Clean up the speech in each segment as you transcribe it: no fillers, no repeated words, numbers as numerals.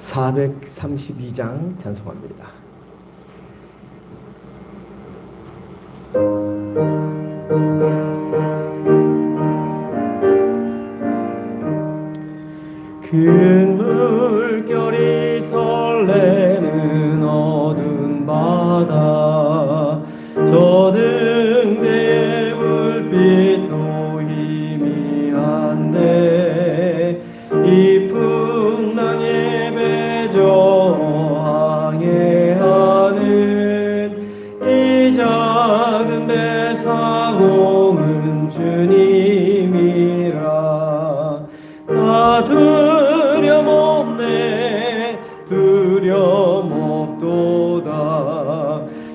432장 찬송합니다. 큰 물결이 설레는 어두운 바다, 저 등대의 불빛도 희미한데 이 풍랑에 배저 항해하는 이 작은 배 사공은 주님이라. 나 두려움없네, 두려움없도다.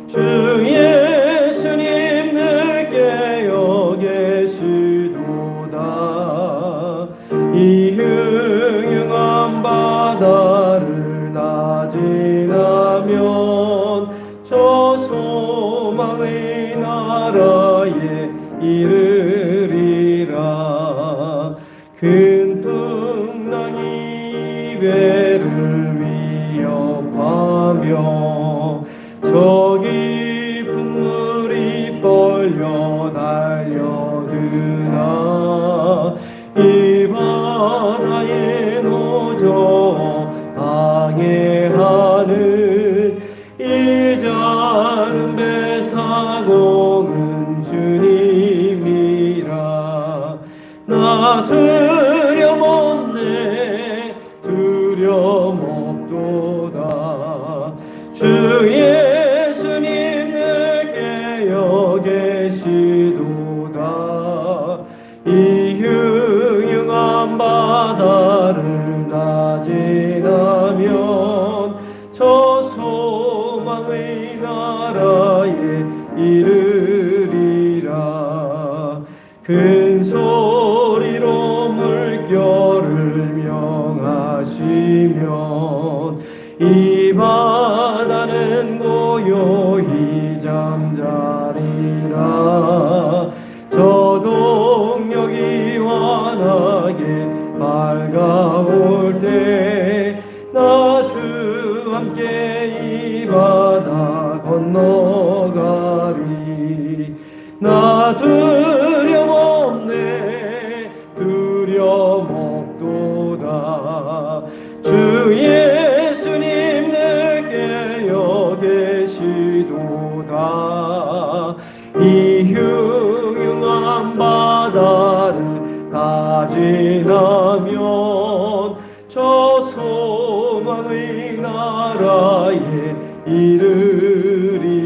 주 예수님 늘 깨어 계시도다. 이 흉흉한 바다를 다 지나면 저 소망의 나라에 이르리라. 큰 풍랑이 배를 위협하며 저 깊은 물이 벌려 달려드나 이 바다에 노저 항해하는 이 작은 배 사공은 주님이라. 나 두려움없네, 두려움없도다. 주 예수님 늘 깨어 계시도다. 이 흉흉한 바다를 다 지나면 저 소망의 나라에 이르리라. 큰 소리로 물결을 명하시면 이 바다는 고요히 잠자리라. 저 동력이 환하게 밝아올 때 나 주 함께 이 바다 건너가리. 나 두려움없네, 두려움없도다. 주 예수님 늘 깨어 계시도다. 이 흉흉한 바다를 다 지나면 저 소망의 나라에 이르리라.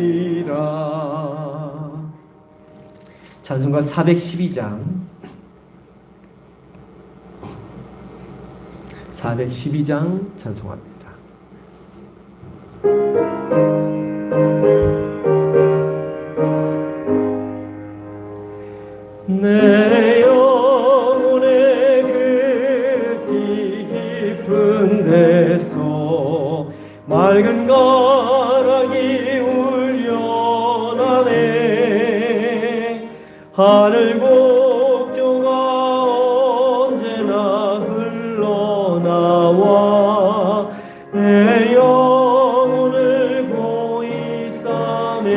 찬송가 412장 412장 찬송합니다. 내 영혼의 그 깊은 데서 맑은 가락이 울려나네. 하늘 곡조가 언제나 흘러나와 내 영혼을 고이 싸네.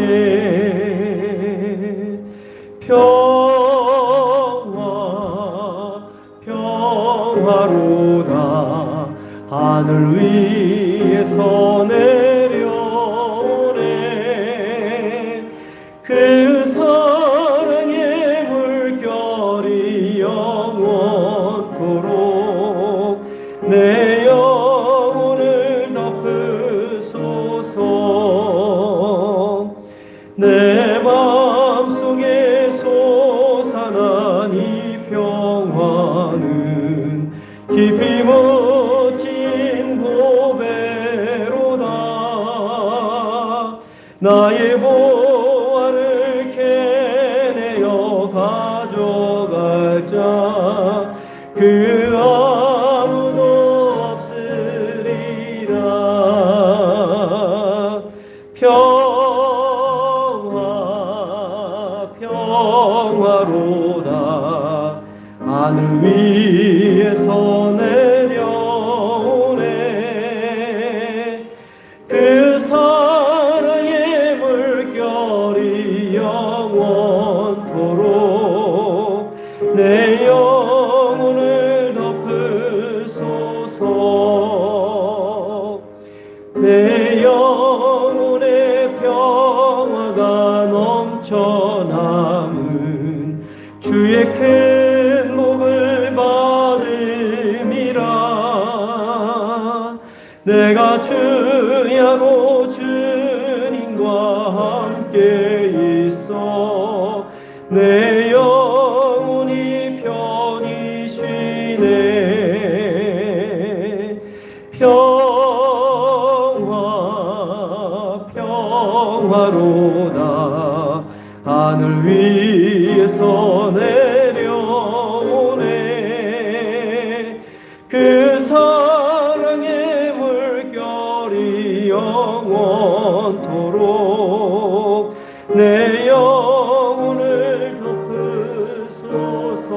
평화로다. 하늘 위에서 내려오네. 그 사랑의 물결이 영원토록 내 영혼을 덮으소서. 내 마음속에 솟아난 이 평화는 깊이 멋진 고배로다. 나의 보화를 캐내어 가져갈 자 그 아무도 없으리라. 평화로다. 하늘 위에서 내려오네. 내가 주야로 주님과 함께 있어 내 영혼이 편히 쉬네. 평화로다 하늘 위에서 내려오네. 그 사랑의 물결이 영원토록 내 영혼을 덮으소서.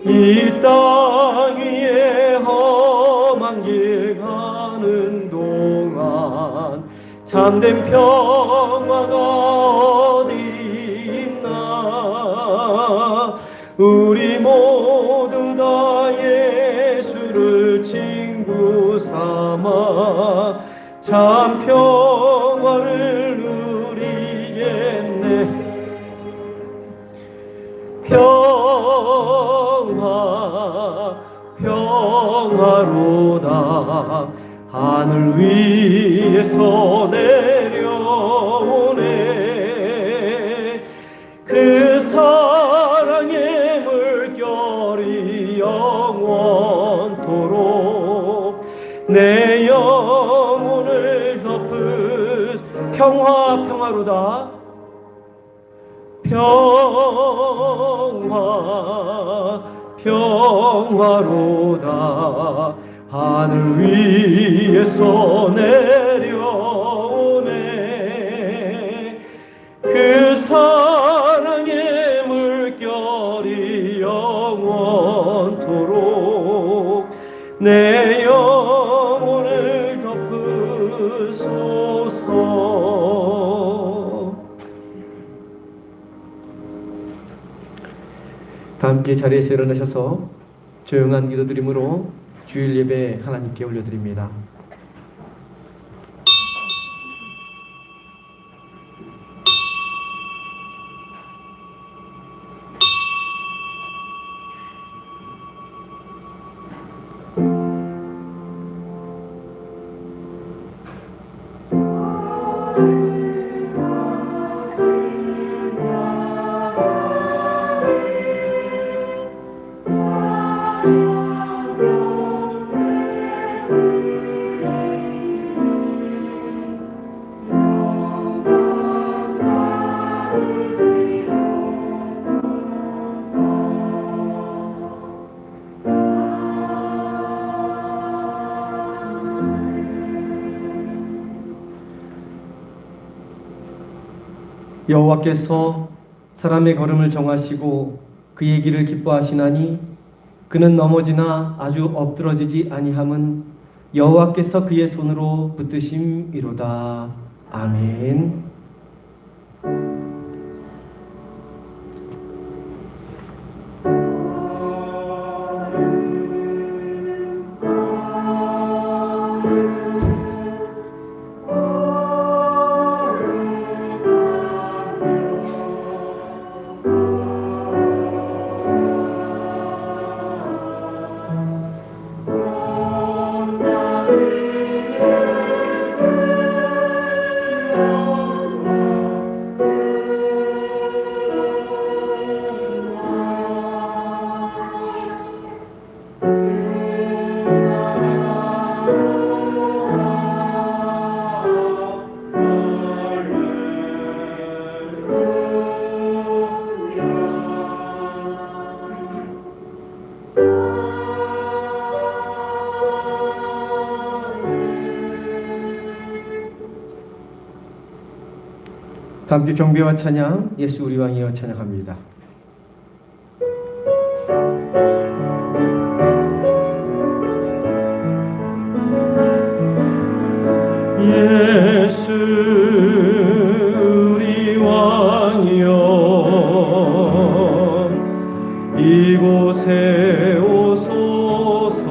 이 땅 위에 험한 길 가는 동안 참된 평화가 어디 있나. 우리 모두 다 예수를 친구 삼아 참 평화를 누리겠네. 평화로다 하늘 위에서 내려오네. 그 사랑의 물결이 영원토록 내 영혼을 덮을. 평화로다 평화로다 하늘 위에서 내려오네. 그 사랑의 물결이 영원토록 내 영혼을 덮으소서. 다 함께 자리에서 일어나셔서 조용한 기도드림으로 주일 예배 하나님께 올려드립니다. 여호와께서 사람의 걸음을 정하시고 그의 길을 기뻐하시나니 그는 넘어지나 아주 엎드러지지 아니함은 여호와께서 그의 손으로 붙드심이로다. 아멘. 함께 경배와 찬양, 예수 우리 왕이여 찬양합니다. 예수 우리 왕이여 이곳에 오소서.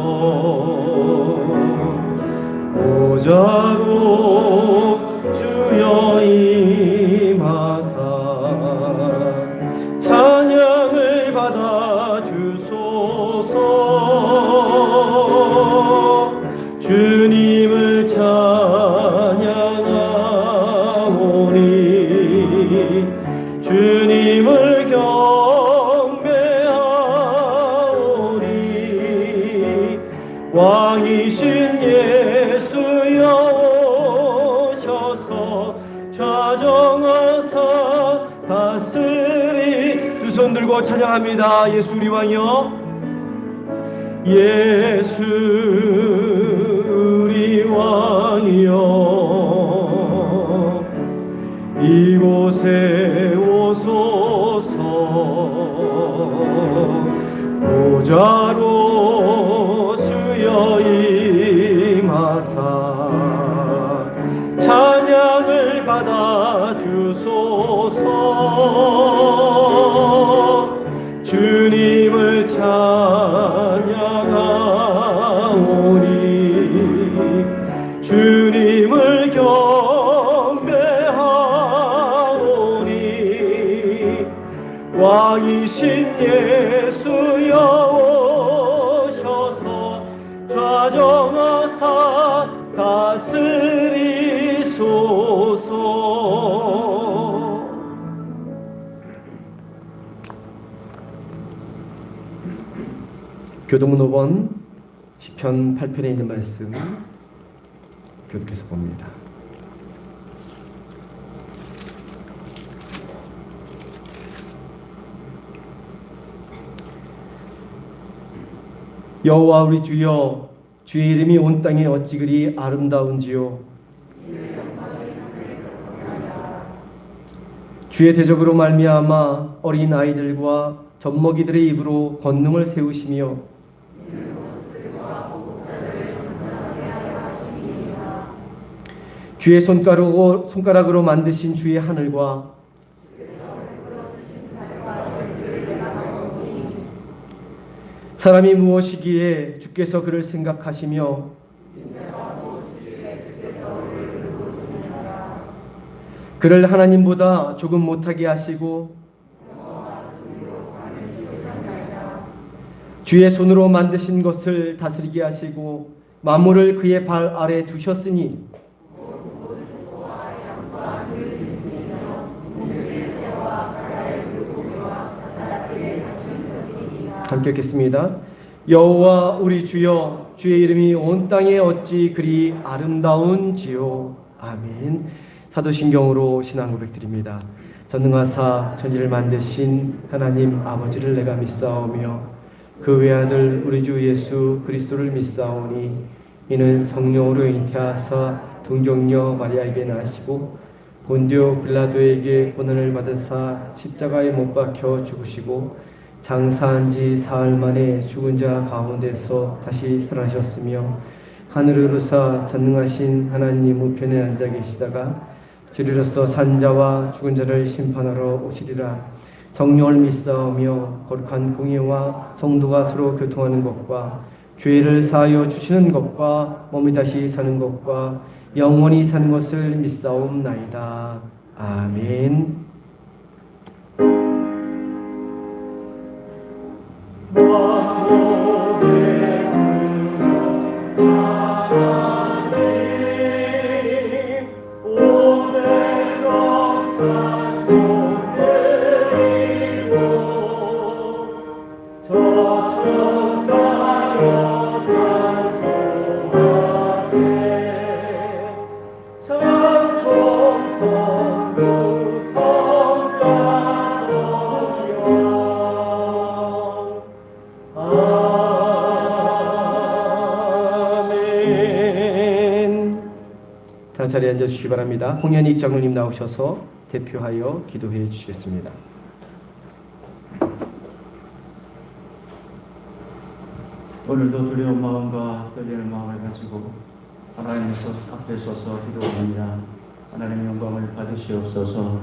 보좌로 주여 임하사 찬양을 받아 주소서. 왕이신 예수여 오셔서 좌정하사 다스리. 두 손 들고 찬양합니다. 예수 우리 왕이여, 예수 우리 왕이여, 이곳에 오소서. 보좌로 주여 임하사 찬양을 받아 주소서. 주님을 찬양하오니 주님을 경배하오니 왕이신 예수여 오셔서 좌정하사 다스리소서. 교독문 5번 시편 8편에 있는 말씀 교독해서 봅니다. 여호와 우리 주여, 주의 이름이 온 땅에 어찌 그리 아름다운지요. 주의 대적으로 말미암아 어린 아이들과 젖먹이들의 입으로 권능을 세우시며 주의 손가락으로 만드신 주의 하늘과 사람이 무엇이기에 주께서 그를 생각하시며 그를 하나님보다 조금 못하게 하시고 주의 손으로 만드신 것을 다스리게 하시고 만물을 그의 발 아래 두셨으니 함께 읽겠습니다. 여호와 우리 주여, 주의 이름이 온 땅에 어찌 그리 아름다운지요. 아멘. 사도신경으로 신앙 고백드립니다. 전능하사 천지를 만드신 하나님 아버지를 내가 믿사오며 그 외아들 우리 주 예수 그리스도를 믿사오니 이는 성령으로 잉태하사 동정녀 마리아에게 나시고 본디오 빌라도에게 고난을 받으사 십자가에 못 박혀 죽으시고 장사한 지 사흘 만에 죽은 자 가운데서 다시 살아나셨으며 하늘을 오르사 전능하신 하나님 우편에 앉아 계시다가 주리로서 산자와 죽은 자를 심판하러 오시리라. 성령을 믿사오며 거룩한 공예와 성도가 서로 교통하는 것과 죄를 사하여 주시는 것과 몸이 다시 사는 것과 영원히 사는 것을 믿사옵나이다. 아멘. 다 자리에 앉아주시기 바랍니다. 홍현익 장로님 나오셔서 대표하여 기도해 주시겠습니다. 오늘도 두려운 마음과 떨리는 마음을 가지고 하나님 앞에 서서 기도합니다. 하나님 영광을 받으시옵소서.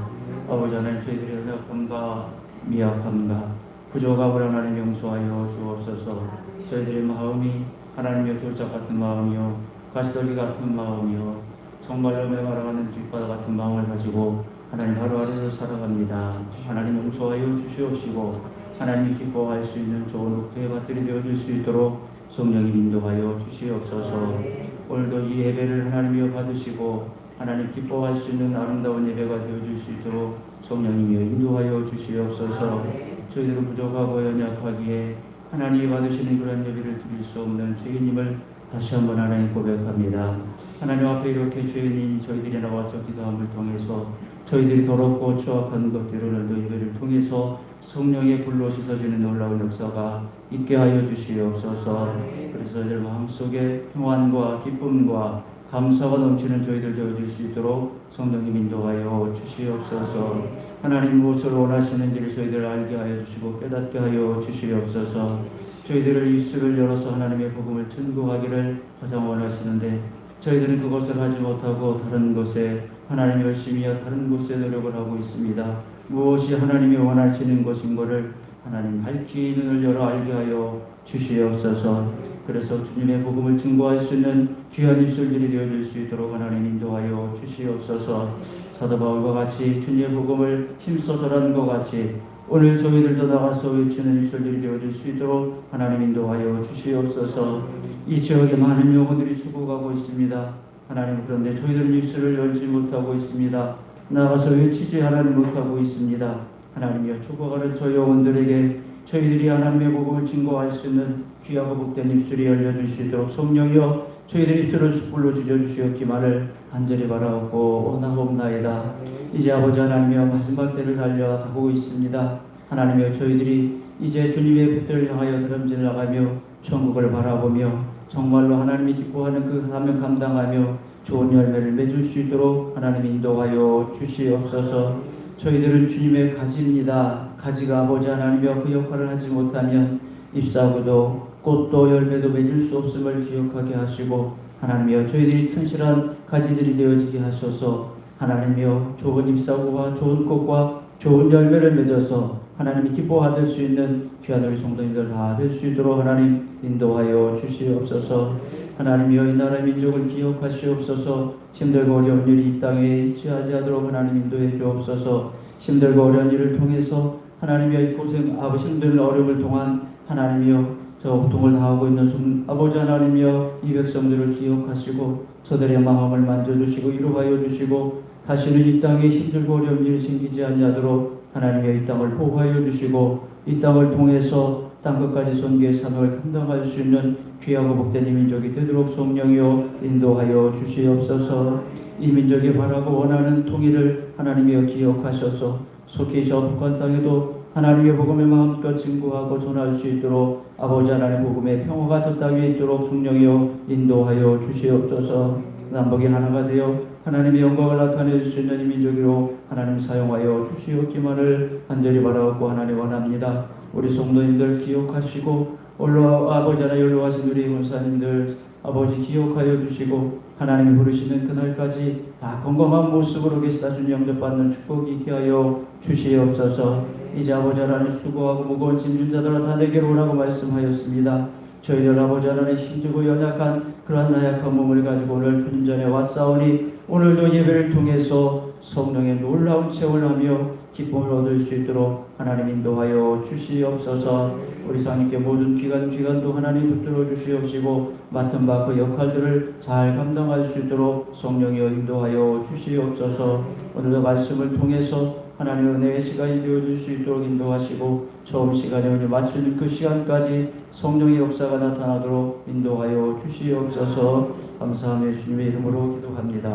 아버지 하나님, 저희들의 연약함과 미약함과 부족함을 하나님 용서하여 주옵소서. 저희들의 마음이 하나님의 돌짝 같은 마음이요 가시떨기 같은 마음이요 정말로 메마르는 뒷바다 같은 마음을 가지고 하나님 하루하루를 살아갑니다. 하나님 용서하여 주시옵시고 하나님이 기뻐할 수 있는 좋은 옥토의 밭들이 되어질 수 있도록 성령님 인도하여 주시옵소서. 오늘도 이 예배를 하나님이여 받으시고 하나님 기뻐할 수 있는 아름다운 예배가 되어질 수 있도록 성령님이여 인도하여 주시옵소서. 저희들은 부족하고 연약하기에 하나님이 받으시는 그런 예배를 드릴 수 없는 죄인임을 다시 한번 하나님 고백합니다. 하나님 앞에 이렇게 죄인인 저희들이 나와서 기도함을 통해서 저희들이 더럽고 추악한 것들을 예배를 통해서 성령의 불로 씻어주는 놀라운 역사가 있게 하여 주시옵소서. 그래서 저희들 마음속에 평안과 기쁨과 감사가 넘치는 저희들 되어질 수 있도록 성령님 인도하여 주시옵소서. 하나님 무엇을 원하시는지를 저희들 알게 하여 주시고 깨닫게 하여 주시옵소서. 저희들을 입술을 열어서 하나님의 복음을 전구하기를 가장 원하시는데 저희들은 그것을 하지 못하고 다른 곳에 하나님 열심히여 다른 곳에 노력을 하고 있습니다. 무엇이 하나님이 원하시는 것인 것을 하나님 밝히 눈을 열어 알게 하여 주시옵소서. 그래서 주님의 복음을 증거할 수 있는 귀한 입술들이 되어질 수 있도록 하나님 인도하여 주시옵소서. 사도 바울과 같이 주님의 복음을 힘써 전하는 것 같이 오늘 저희들도 나가서 외치는 입술들이 되어질 수 있도록 하나님 인도하여 주시옵소서. 이 지역에 많은 영혼들이 죽어가고 있습니다. 하나님, 그런데 저희들은 입술을 열지 못하고 있습니다. 나가서 외치지 하나님 못하고 있습니다. 하나님이여, 죽어가는 저 영혼들에게 저희들이 하나님의 복음을 증거할 수 있는 귀하고 복된 입술이 열려줄 수 있도록 성령이여 저희들 입술을 숯불로 지져주시옵기만을 간절히 바라옵고 원하옵나이다. 이제 아버지 하나님이여 마지막 때를 달려가고 있습니다. 하나님이여 저희들이 이제 주님의 빛을 향하여 다름질 나가며 천국을 바라보며 정말로 하나님이 기뻐하는 그 사명 감당하며 좋은 열매를 맺을 수 있도록 하나님 인도하여 주시옵소서. 저희들은 주님의 가지입니다. 가지가 아버지 하나님이여 그 역할을 하지 못하면 잎사구도 꽃도 열매도 맺을 수 없음을 기억하게 하시고 하나님이여 저희들이 튼실한 가지들이 되어지게 하셔서 하나님이여 좋은 잎사구와 좋은 꽃과 좋은 열매를 맺어서 하나님이 기뻐받을 수 있는 귀한 우리 성도님들 다 될 수 있도록 하나님 인도하여 주시옵소서. 하나님이여 이 나라 민족을 기억하시옵소서. 힘들고 어려운 일이 이 땅에 있지 않도록 하나님 인도해 주옵소서. 힘들고 어려운 일을 통해서 하나님이여 이 고생 아버지 힘든 어려움을 통한 하나님이여 저 고통을 당하고 있는 아버지 하나님이여 이 백성들을 기억하시고 저들의 마음을 만져주시고 위로하여 주시고 다시는 이 땅에 힘들고 어려운 일이 생기지 아니하도록 하나님의 이 땅을 보호하여 주시고 이 땅을 통해서 땅끝까지 선교의 사명을 감당할 수 있는 귀하고 복된 이 민족이 되도록 성령이여 인도하여 주시옵소서. 이 민족이 바라고 원하는 통일을 하나님이여 기억하셔서 속히 저 북한 땅에도 하나님의 복음을 마음껏 증거하고 전할 수 있도록 아버지 하나님 복음의 평화가 저 땅에 있도록 성령이여 인도하여 주시옵소서. 남북이 하나가 되어 하나님의 영광을 나타낼 수 있는 이 민족으로 하나님 사용하여 주시옵기만을 간절히 바라옵고 하나님 원합니다. 우리 성도님들 기억하시고 아버지 하나님 연로하신 우리 권사님들 아버지 기억하여 주시고 하나님이 부르시는 그날까지 다 건강한 모습으로 계시다 주님 영접받는 축복이 있게 하여 주시옵소서. 이제 아버지 하나님 수고하고 무거운 짐진 자들아 다 내게로 오라고 말씀하였습니다. 저희들 아버지 하나님 힘들고 연약한 그러한 나약한 몸을 가지고 오늘 주님 전에 왔사오니 오늘도 예배를 통해서 성령의 놀라운 체험을 하며 기쁨을 얻을 수 있도록 하나님 인도하여 주시옵소서. 우리 사님께 모든 기간도 하나님 붙들어 주시옵시고 맡은 바 그 역할들을 잘 감당할 수 있도록 성령이여 인도하여 주시옵소서. 오늘도 말씀을 통해서 하나님의 은혜의 시간이 되어줄 수 있도록 인도하시고 처음 시간에 우리 맞추는 그 시간까지 성령의 역사가 나타나도록 인도하여 주시옵소서. 감사하며 주님의 이름으로 기도합니다.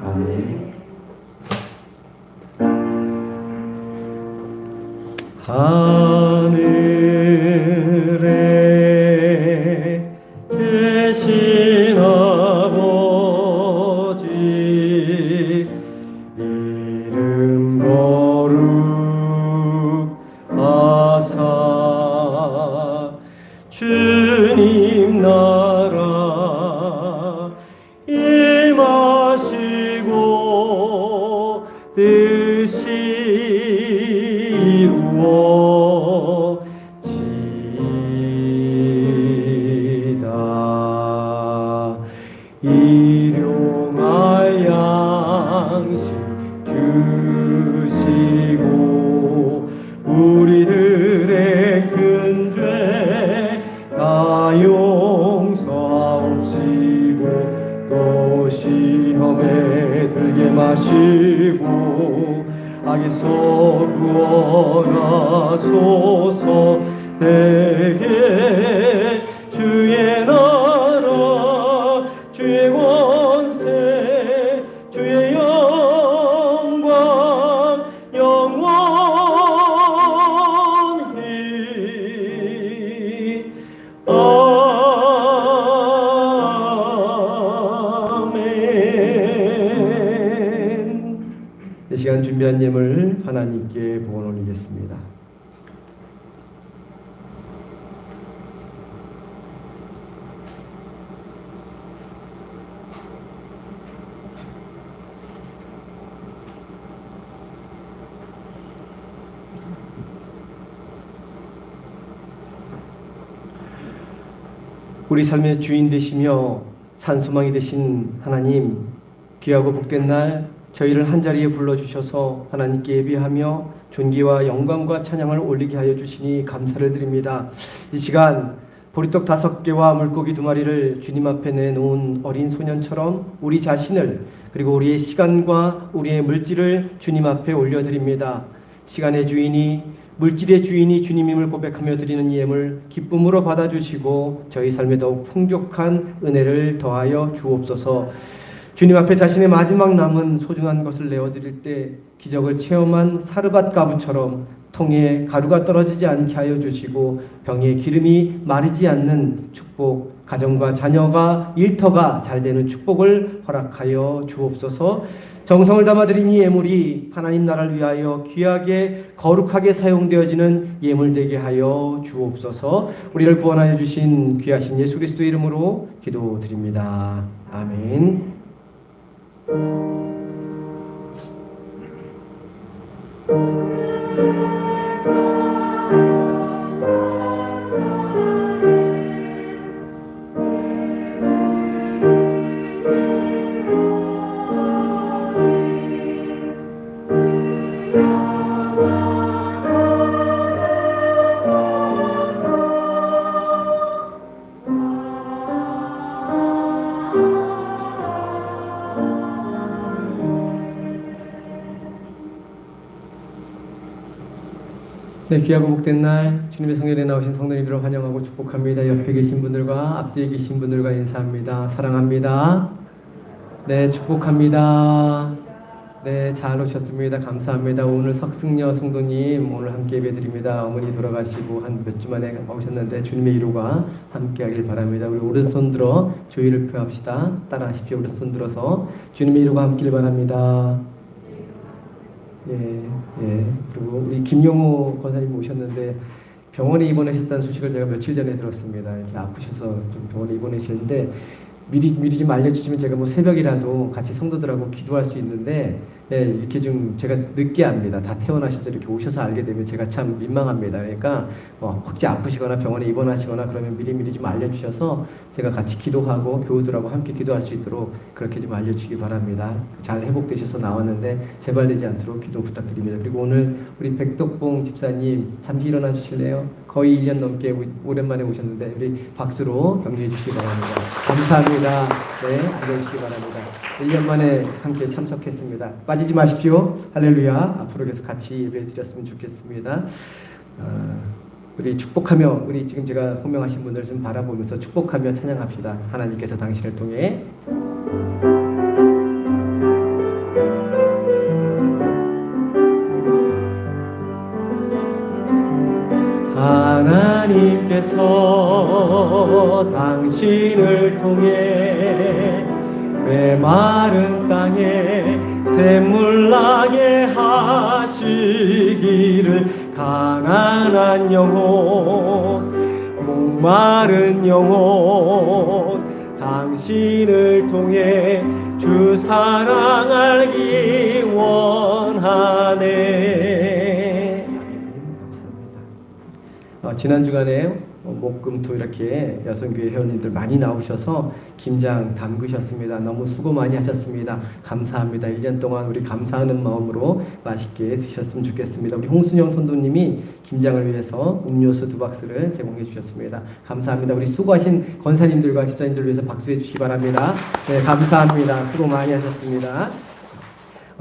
아멘. 하늘에 계신 아버지 이름 거룩하사 주님 나라 임하시고 뜻이 이루어지이다. 일용할 양식 주시고 우리들의 큰 죄 다 용서하옵시고 또 시험에 들게 마시고 악에서 구원하소서. 내게 주의 나라 주의 권세 주의 영광 영원히 아멘. 이 시간 준비한 예물 하나님께 보원 올리겠습니다. 우리 삶의 주인 되시며 산소망이 되신 하나님, 귀하고 복된 날 저희를 한자리에 불러주셔서 하나님께 예배하며 존귀와 영광과 찬양을 올리게 하여 주시니 감사를 드립니다. 이 시간 보리떡 5개와 물고기 2마리를 주님 앞에 내놓은 어린 소년처럼 우리 자신을 그리고 우리의 시간과 우리의 물질을 주님 앞에 올려드립니다. 시간의 주인이 물질의 주인이 주님임을 고백하며 드리는 예물 기쁨으로 받아주시고 저희 삶에 더욱 풍족한 은혜를 더하여 주옵소서. 주님 앞에 자신의 마지막 남은 소중한 것을 내어드릴 때 기적을 체험한 사르밧 가부처럼 통에 가루가 떨어지지 않게 하여 주시고 병에 기름이 마르지 않는 축복, 가정과 자녀가 일터가 잘 되는 축복을 허락하여 주옵소서. 정성을 담아드린 이 예물이 하나님 나라를 위하여 귀하게 거룩하게 사용되어지는 예물 되게 하여 주옵소서. 우리를 구원하여 주신 귀하신 예수 그리스도 이름으로 기도드립니다. 아멘. 네, 귀하고 복된 날 주님의 성전에 나오신 성도님들을 환영하고 축복합니다. 옆에 계신 분들과 앞뒤에 계신 분들과 인사합니다. 사랑합니다. 네, 축복합니다. 네, 잘 오셨습니다. 감사합니다. 오늘 석승녀 성도님 오늘 함께 예배드립니다. 어머니 돌아가시고 한 몇 주 만에 오셨는데 주님의 위로가 함께 하길 바랍니다. 우리 오른손 들어 조의를 표합시다. 따라하십시오. 오른손 들어서 주님의 위로가 함길 바랍니다. 예. 그리고 우리 김용호 권사님 오셨는데 병원에 입원하셨다는 소식을 제가 며칠 전에 들었습니다. 이렇게 아프셔서 좀 병원에 입원하시는데 미리 좀 알려주시면 제가 뭐 새벽이라도 같이 성도들하고 기도할 수 있는데 예, 이렇게 좀 제가 늦게 압니다. 다 퇴원하셔서 이렇게 오셔서 알게 되면 제가 참 민망합니다. 그러니까 혹시 아프시거나 병원에 입원하시거나 그러면 미리 좀 알려주셔서 제가 같이 기도하고 교우들하고 함께 기도할 수 있도록 그렇게 좀 알려주시기 바랍니다. 잘 회복되셔서 나왔는데 재발되지 않도록 기도 부탁드립니다. 그리고 오늘 우리 백덕봉 집사님 잠시 일어나 주실래요? 거의 1년 넘게 오랜만에 오셨는데 우리 박수로 격려해 주시기 바랍니다. 감사합니다. 네, 알려주시기 바랍니다. 1년 만에 함께 참석했습니다. 빠지지 마십시오. 할렐루야. 앞으로 계속 같이 예배 드렸으면 좋겠습니다. 우리 축복하며 우리 지금 제가 호명하신 분들 좀 바라보면서 축복하며 찬양합시다. 하나님께서 당신을 통해 하나님께서 당신을 통해 메마른 땅에 샘물 나게 하시기를 가난한 영혼 목마른 영혼 당신을 통해 주 사랑 알기 원하네. 감사합니다. 지난 주간에 목금토 이렇게 여성교회 회원님들 많이 나오셔서 김장 담그셨습니다. 너무 수고 많이 하셨습니다. 감사합니다. 1년 동안 우리 감사하는 마음으로 맛있게 드셨으면 좋겠습니다. 우리 홍순영 선도님이 김장을 위해서 음료수 2박스를 제공해 주셨습니다. 감사합니다. 우리 수고하신 권사님들과 집사님들 위해서 박수해 주시기 바랍니다. 네, 감사합니다. 수고 많이 하셨습니다.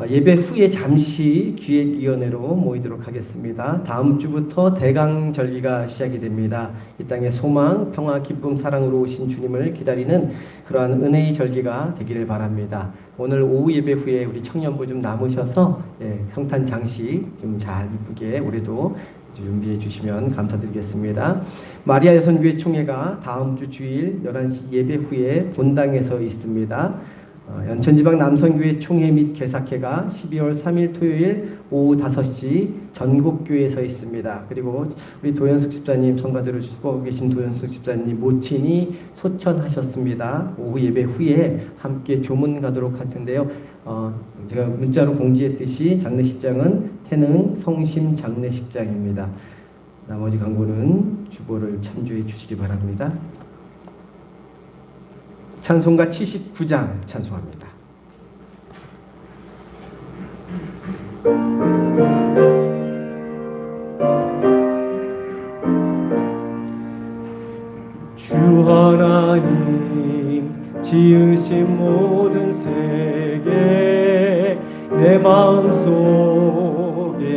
예배 후에 잠시 기획위원회로 모이도록 하겠습니다. 다음 주부터 대강 절기가 시작이 됩니다. 이 땅에 소망, 평화, 기쁨, 사랑으로 오신 주님을 기다리는 그러한 은혜의 절기가 되기를 바랍니다. 오늘 오후 예배 후에 우리 청년부 좀 남으셔서 성탄 장식 좀 잘 이쁘게 올해도 준비해 주시면 감사드리겠습니다. 마리아 여성교회 총회가 다음 주 주일 11시 예배 후에 본당에서 있습니다. 연천지방 남성교회 총회 및 개사회가 12월 3일 토요일 오후 5시 전국교회에서 있습니다. 그리고 우리 도현숙 집사님 성가 들어주시고 계신 도현숙 집사님 모친이 소천하셨습니다. 오후 예배 후에 함께 조문 가도록 할 텐데요. 제가 문자로 공지했듯이 장례식장은 태능 성심 장례식장입니다. 나머지 광고는 주보를 참조해 주시기 바랍니다. 찬송가 79장 찬송합니다. 주 하나님 지으신 모든 세계 내 마음속에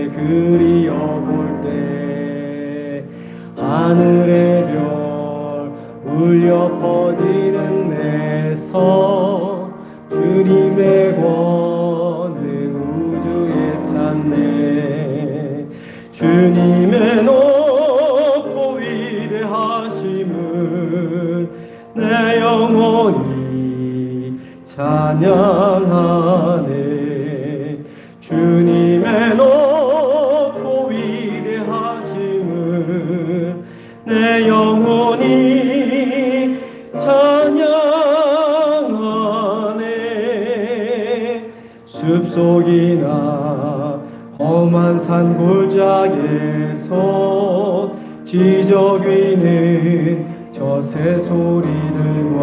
그리어볼 때 하늘의 별 울려 퍼지는 내서 주님의 권능 우주에 찾네. 주님의 높고 위대하심을 내 영혼이 찬양하네. 주님의 높고 위대하심을 내 영혼이 찬양하네. 숲속이나 험한 산 골짜기에서 지저귀는 저 새소리들과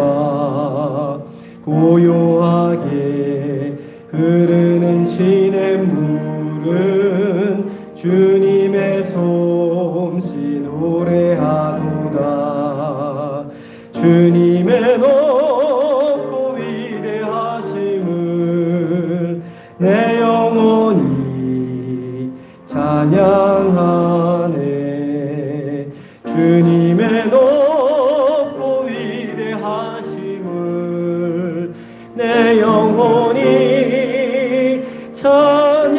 고요하게 흐르는 시냇물은 주님의 솜씨 노래하도다. 주님의 높고 위대하심을 내 영혼이 찬양하네. 주님의 높고 위대하심을 내 영혼이 찬양하네.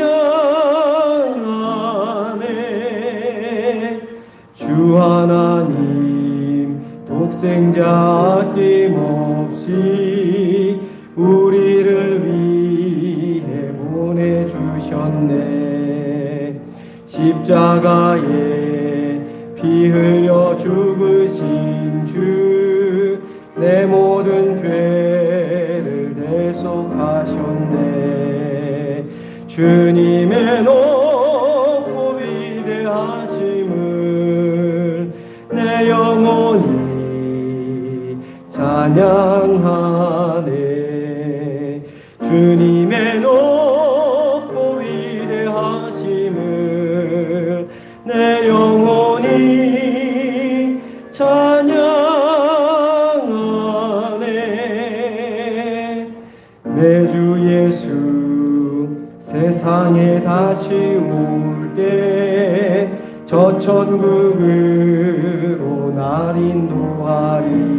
주 하나님 독생자 아낌없이 우리를 위해 보내주셨네. 십자가에 피 흘려 죽으신 주 내 모든 죄를 대속하셨네. 주님의 높고 위대하심을 내 영혼이 찬양하네. 주님의 높고 위대하심을 내 영혼이 찬양하네. 내 주 예수 세상에 다시 올 때 저 천국으로 날 인도하리.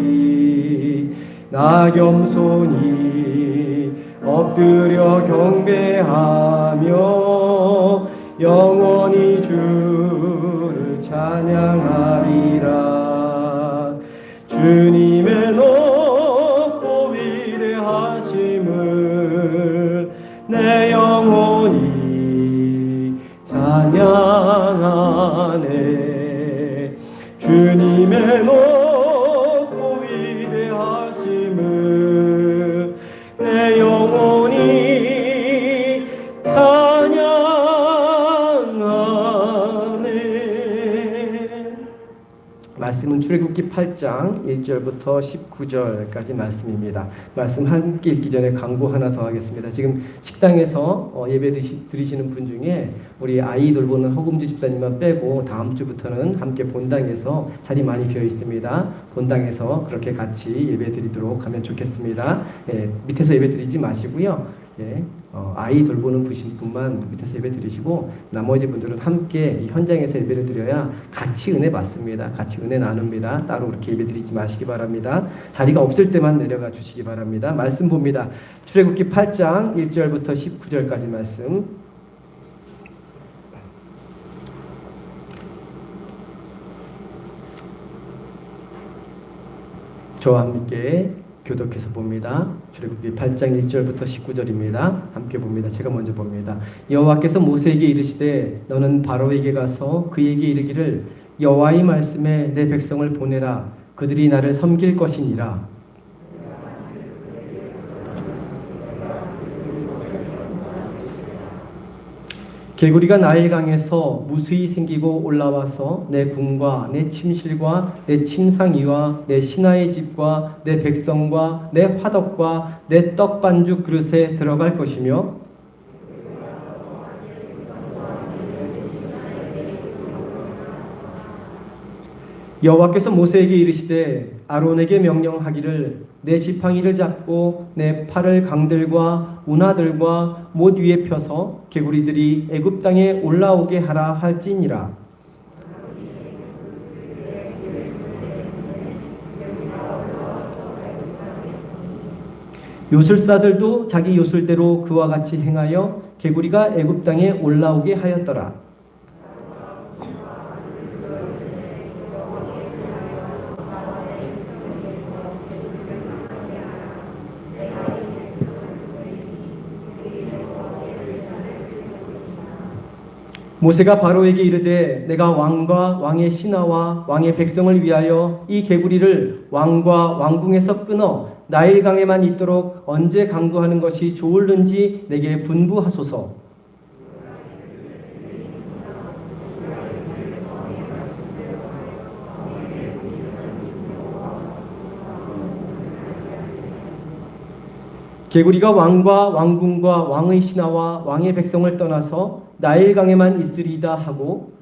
나 겸손히 엎드려 경배하며 영원히 주를 찬양하리라. 주님의 높고 위대하심을 내 영혼이 찬양하네. 주님의 높고 위대하심을 내 영혼이 찬양하네. 말씀은 출애굽기 8장 1절부터 19절까지 말씀입니다. 말씀 함께 읽기 전에 광고 하나 더 하겠습니다. 지금 식당에서 예배 드리시는 분 중에 우리 아이 돌보는 허금주 집사님만 빼고 다음 주부터는 함께 본당에서 자리 많이 비어 있습니다. 본당에서 그렇게 같이 예배 드리도록 하면 좋겠습니다. 밑에서 예배 드리지 마시고요. 아이 돌보는 분만 밑에서 예배 드리시고 나머지 분들은 함께 이 현장에서 예배를 드려야 같이 은혜 받습니다. 같이 은혜 나눕니다. 따로 그렇게 예배 드리지 마시기 바랍니다. 자리가 없을 때만 내려가 주시기 바랍니다. 말씀 봅니다. 출애굽기 8장 1절부터 19절까지 말씀. 저와 함께 교독해서 봅니다. 출애굽기 8장 1절부터 19절입니다. 함께 봅니다. 제가 먼저 봅니다. 여호와께서 모세에게 이르시되 너는 바로에게 가서 그에게 이르기를 여호와의 말씀에 내 백성을 보내라. 그들이 나를 섬길 것이니라. 개구리가 나일강에서 무수히 생기고 올라와서 내 궁과 내 침실과 내 침상이와 내 신하의 집과 내 백성과 내 화덕과 내 떡반죽 그릇에 들어갈 것이며 여호와께서 모세에게 이르시되 아론에게 명령하기를 내 지팡이를 잡고 내 팔을 강들과 운하들과 못 위에 펴서 개구리들이 애굽 땅에 올라오게 하라 할지니라. 요술사들도 자기 요술대로 그와 같이 행하여 개구리가 애굽 땅에 올라오게 하였더라. 모세가 바로에게 이르되 내가 왕과 왕의 신하와 왕의 백성을 위하여 이 개구리를 왕과 왕궁에서 끊어 나일강에만 있도록 언제 강구하는 것이 좋을는지 내게 분부하소서. 개구리가 왕과 왕궁과 왕의 신하와 왕의 백성을 떠나서 나일강에만 있으리다 하고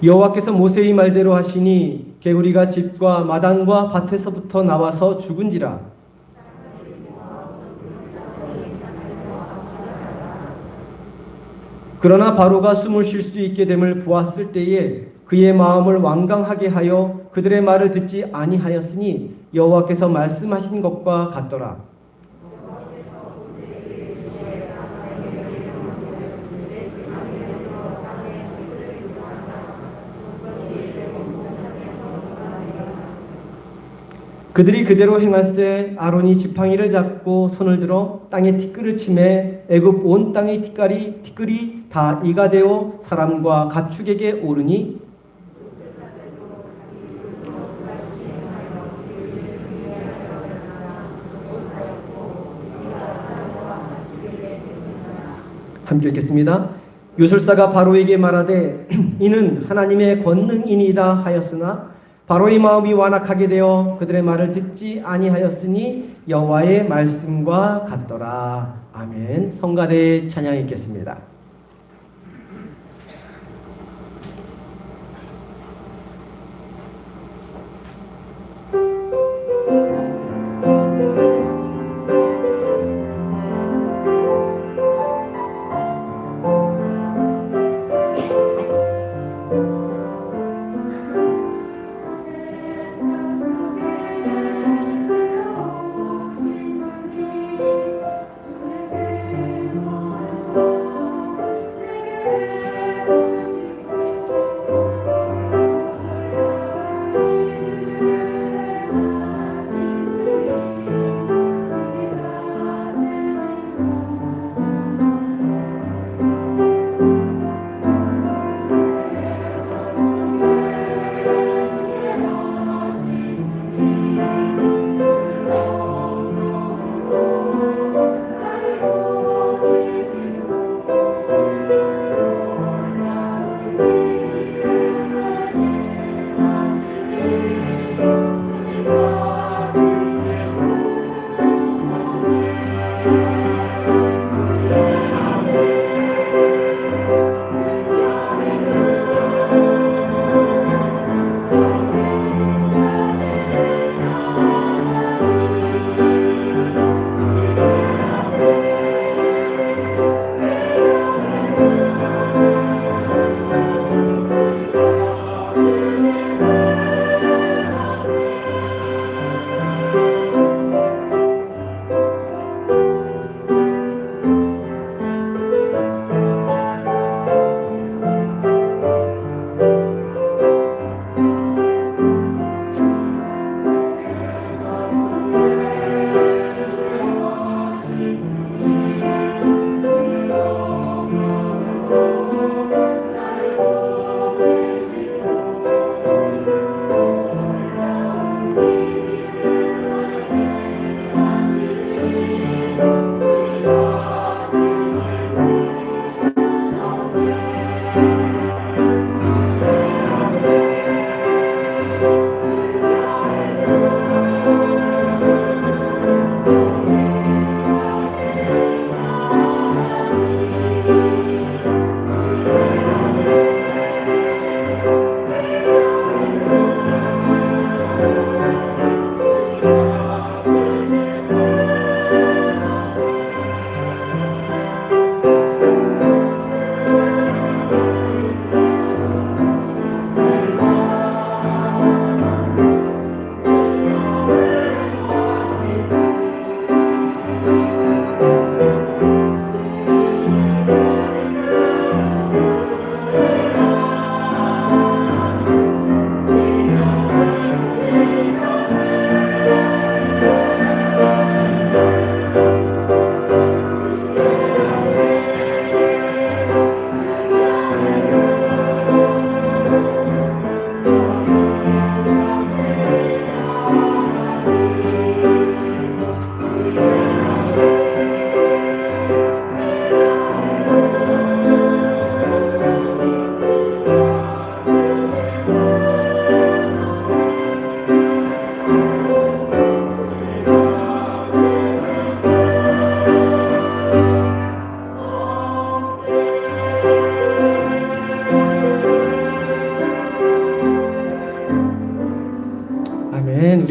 여호와께서 모세의 말대로 하시니 개구리가 집과 마당과 밭에서부터 나와서 죽은지라. 그러나 바로가 숨을 쉴 수 있게 됨을 보았을 때에 그의 마음을 완강하게 하여 그들의 말을 듣지 아니하였으니 여호와께서 말씀하신 것과 같더라. 그들이 그대로 행할세 아론이 지팡이를 잡고 손을 들어 땅에 티끌을 치매 애굽 온 땅의 티끌이 다 이가 되어 사람과 가축에게 오르니 함께 읽겠습니다. 요술사가 바로에게 말하되 이는 하나님의 권능이니이다 하였으나 바로의 마음이 완악하게 되어 그들의 말을 듣지 아니하였으니 여호와의 말씀과 같더라. 아멘. 성가대의 찬양 읽겠습니다.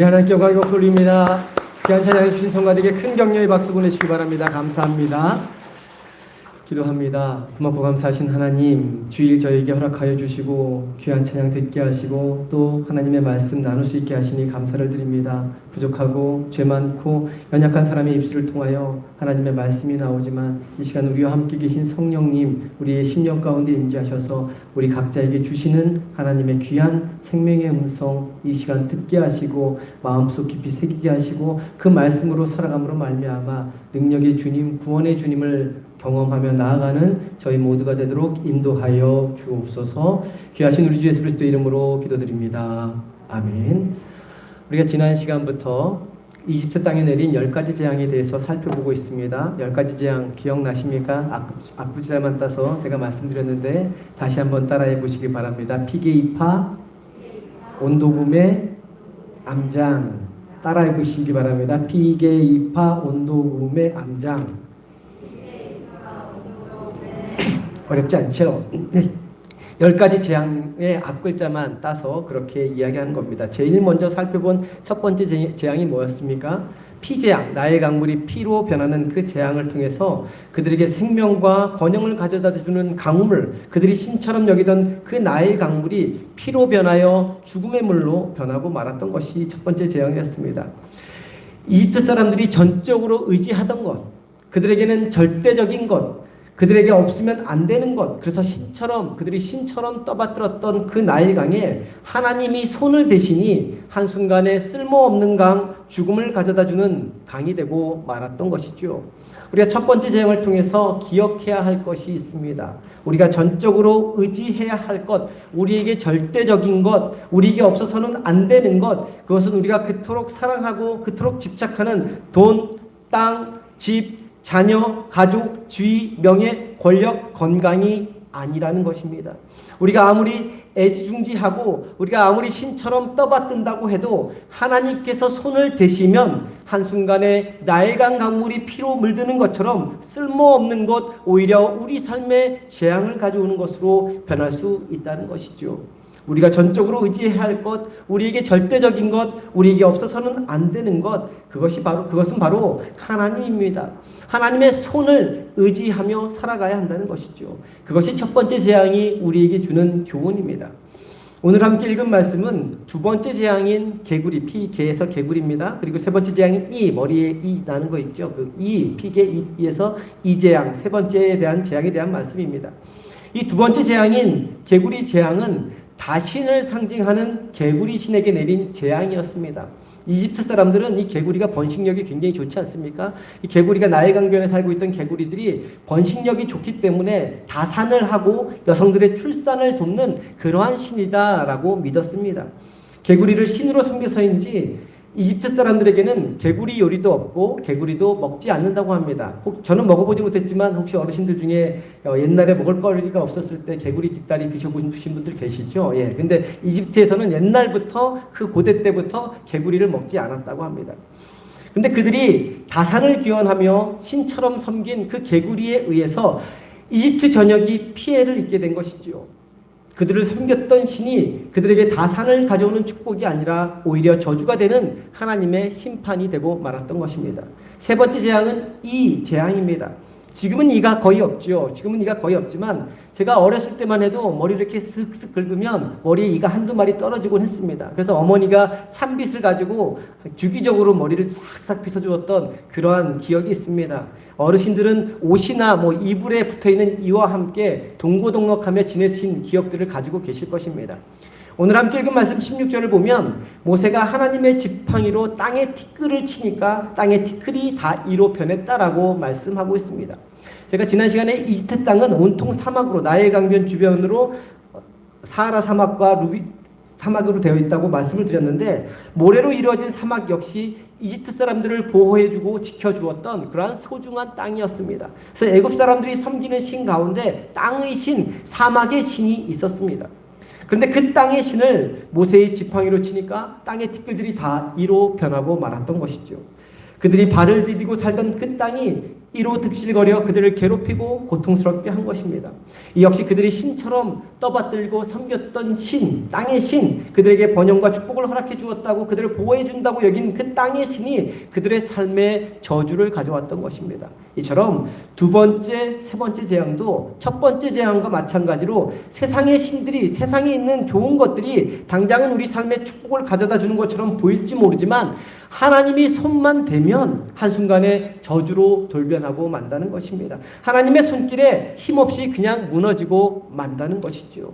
우리 하나님께 영광과 돌립니다. 귀한 찬양해 주신 성가대에게 큰 격려의 박수 보내시기 바랍니다. 감사합니다. 기도합니다. 고맙고 감사하신 하나님, 주일 저에게 허락하여 주시고 귀한 찬양 듣게 하시고 또 하나님의 말씀 나눌 수 있게 하시니 감사를 드립니다. 부족하고 죄 많고 연약한 사람의 입술을 통하여 하나님의 말씀이 나오지만 이 시간 우리와 함께 계신 성령님, 우리의 심령 가운데 임재하셔서 우리 각자에게 주시는 하나님의 귀한 생명의 음성 이 시간 듣게 하시고 마음속 깊이 새기게 하시고 그 말씀으로 살아감으로 말미암아 능력의 주님, 구원의 주님을 경험하며 나아가는 저희 모두가 되도록 인도하여 주옵소서. 귀하신 우리 주 예수 그리스도 이름으로 기도드립니다. 아멘. 우리가 지난 시간부터 이집트 땅에 내린 10가지 재앙에 대해서 살펴보고 있습니다. 10가지 재앙 기억나십니까? 앞부지만 따서 제가 말씀드렸는데 다시 한번 따라해 보시기 바랍니다. 피게이파, 온도금의 암장. 따라해 보시기 바랍니다. 피게이파, 온도금의 암장. 어렵지 않죠? 네. 10가지 재앙의 앞글자만 따서 그렇게 이야기하는 겁니다. 제일 먼저 살펴본 첫 번째 재앙이 뭐였습니까? 피재앙, 나의 강물이 피로 변하는 그 재앙을 통해서 그들에게 생명과 번영을 가져다 주는 강물, 그들이 신처럼 여기던 그 나의 강물이 피로 변하여 죽음의 물로 변하고 말았던 것이 첫 번째 재앙이었습니다. 이집트 사람들이 전적으로 의지하던 것, 그들에게는 절대적인 것, 그들에게 없으면 안 되는 것, 그래서 그들이 신처럼 떠받들었던 그 나일강에 하나님이 손을 대시니 한순간에 쓸모없는 강, 죽음을 가져다주는 강이 되고 말았던 것이죠. 우리가 첫 번째 재앙을 통해서 기억해야 할 것이 있습니다. 우리가 전적으로 의지해야 할 것, 우리에게 절대적인 것, 우리에게 없어서는 안 되는 것, 그것은 우리가 그토록 사랑하고 그토록 집착하는 돈, 땅, 집, 자녀, 가족, 지위, 명예, 권력, 건강이 아니라는 것입니다. 우리가 아무리 애지중지하고 우리가 아무리 신처럼 떠받든다고 해도 하나님께서 손을 대시면 한순간에 나일강 강물이 피로 물드는 것처럼 쓸모없는 것, 오히려 우리 삶에 재앙을 가져오는 것으로 변할 수 있다는 것이죠. 우리가 전적으로 의지해야 할 것, 우리에게 절대적인 것, 우리에게 없어서는 안 되는 것, 그것은 바로 하나님입니다. 하나님의 손을 의지하며 살아가야 한다는 것이죠. 그것이 첫 번째 재앙이 우리에게 주는 교훈입니다. 오늘 함께 읽은 말씀은 두 번째 재앙인 개구리, 피개에서 개구리입니다. 그리고 세 번째 재앙인 머리에 이 나는 거 있죠. 그 피개, 이에서 이재앙, 세 번째에 대한 재앙에 대한 말씀입니다. 이 두 번째 재앙인 개구리 재앙은 다신을 상징하는 개구리 신에게 내린 재앙이었습니다. 이집트 사람들은 이 개구리가 번식력이 굉장히 좋지 않습니까? 이 개구리가 나일 강변에 살고 있던 개구리들이 번식력이 좋기 때문에 다산을 하고 여성들의 출산을 돕는 그러한 신이다라고 믿었습니다. 개구리를 신으로 섬겨서인지 이집트 사람들에게는 개구리 요리도 없고 개구리도 먹지 않는다고 합니다. 저는 먹어보지 못했지만 혹시 어르신들 중에 옛날에 먹을 거리가 없었을 때 개구리 뒷다리 드셔보신 분들 계시죠? 예. 근데 이집트에서는 옛날부터 그 고대 때부터 개구리를 먹지 않았다고 합니다. 근데 그들이 다산을 기원하며 신처럼 섬긴 그 개구리에 의해서 이집트 전역이 피해를 입게 된 것이죠. 그들을 섬겼던 신이 그들에게 다산을 가져오는 축복이 아니라 오히려 저주가 되는 하나님의 심판이 되고 말았던 것입니다. 세 번째 재앙은 이 재앙입니다. 지금은 이가 거의 없죠. 지금은 이가 거의 없지만 제가 어렸을 때만 해도 머리를 이렇게 쓱쓱 긁으면 머리에 이가 한두 마리 떨어지곤 했습니다. 그래서 어머니가 찬빗을 가지고 주기적으로 머리를 싹싹 빗어주었던 그러한 기억이 있습니다. 어르신들은 옷이나 이불에 붙어있는 이와 함께 동고동락하며 지내신 기억들을 가지고 계실 것입니다. 오늘 함께 읽은 말씀 16절을 보면 모세가 하나님의 지팡이로 땅에 티끌을 치니까 땅의 티끌이 다 이로 변했다라고 말씀하고 있습니다. 제가 지난 시간에 이집트 땅은 온통 사막으로 나일 강변 주변으로 사하라 사막과 루비 사막으로 되어 있다고 말씀을 드렸는데 모래로 이루어진 사막 역시 이집트 사람들을 보호해주고 지켜주었던 그러한 소중한 땅이었습니다. 그래서 애굽 사람들이 섬기는 신 가운데 땅의 신, 사막의 신이 있었습니다. 그런데 그 땅의 신을 모세의 지팡이로 치니까 땅의 티끌들이 다 이로 변하고 말았던 것이죠. 그들이 발을 디디고 살던 그 땅이 이로 득실거려 그들을 괴롭히고 고통스럽게 한 것입니다. 이 역시 그들이 신처럼 떠받들고 섬겼던 신, 땅의 신, 그들에게 번영과 축복을 허락해 주었다고 그들을 보호해 준다고 여긴 그 땅의 신이 그들의 삶에 저주를 가져왔던 것입니다. 이처럼 두 번째, 세 번째 재앙도 첫 번째 재앙과 마찬가지로 세상의 신들이, 세상에 있는 좋은 것들이 당장은 우리 삶에 축복을 가져다 주는 것처럼 보일지 모르지만 하나님이 손만 대면 한순간에 저주로 돌변하고 만다는 것입니다. 하나님의 손길에 힘없이 그냥 무너지고 만다는 것이죠.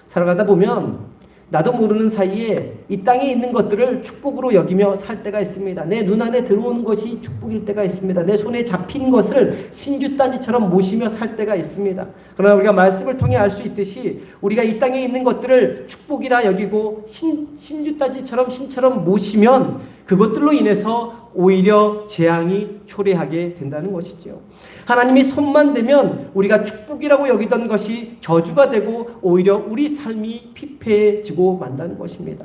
살아가다 보면 나도 모르는 사이에 이 땅에 있는 것들을 축복으로 여기며 살 때가 있습니다. 내 눈 안에 들어오는 것이 축복일 때가 있습니다. 내 손에 잡힌 것을 신주단지처럼 모시며 살 때가 있습니다. 그러나 우리가 말씀을 통해 알 수 있듯이 우리가 이 땅에 있는 것들을 축복이라 여기고 신주단지처럼 신처럼 모시면 그것들로 인해서 오히려 재앙이 초래하게 된다는 것이죠. 하나님이 손만 대면 우리가 축복이라고 여기던 것이 저주가 되고 오히려 우리 삶이 피폐해지고 만다는 것입니다.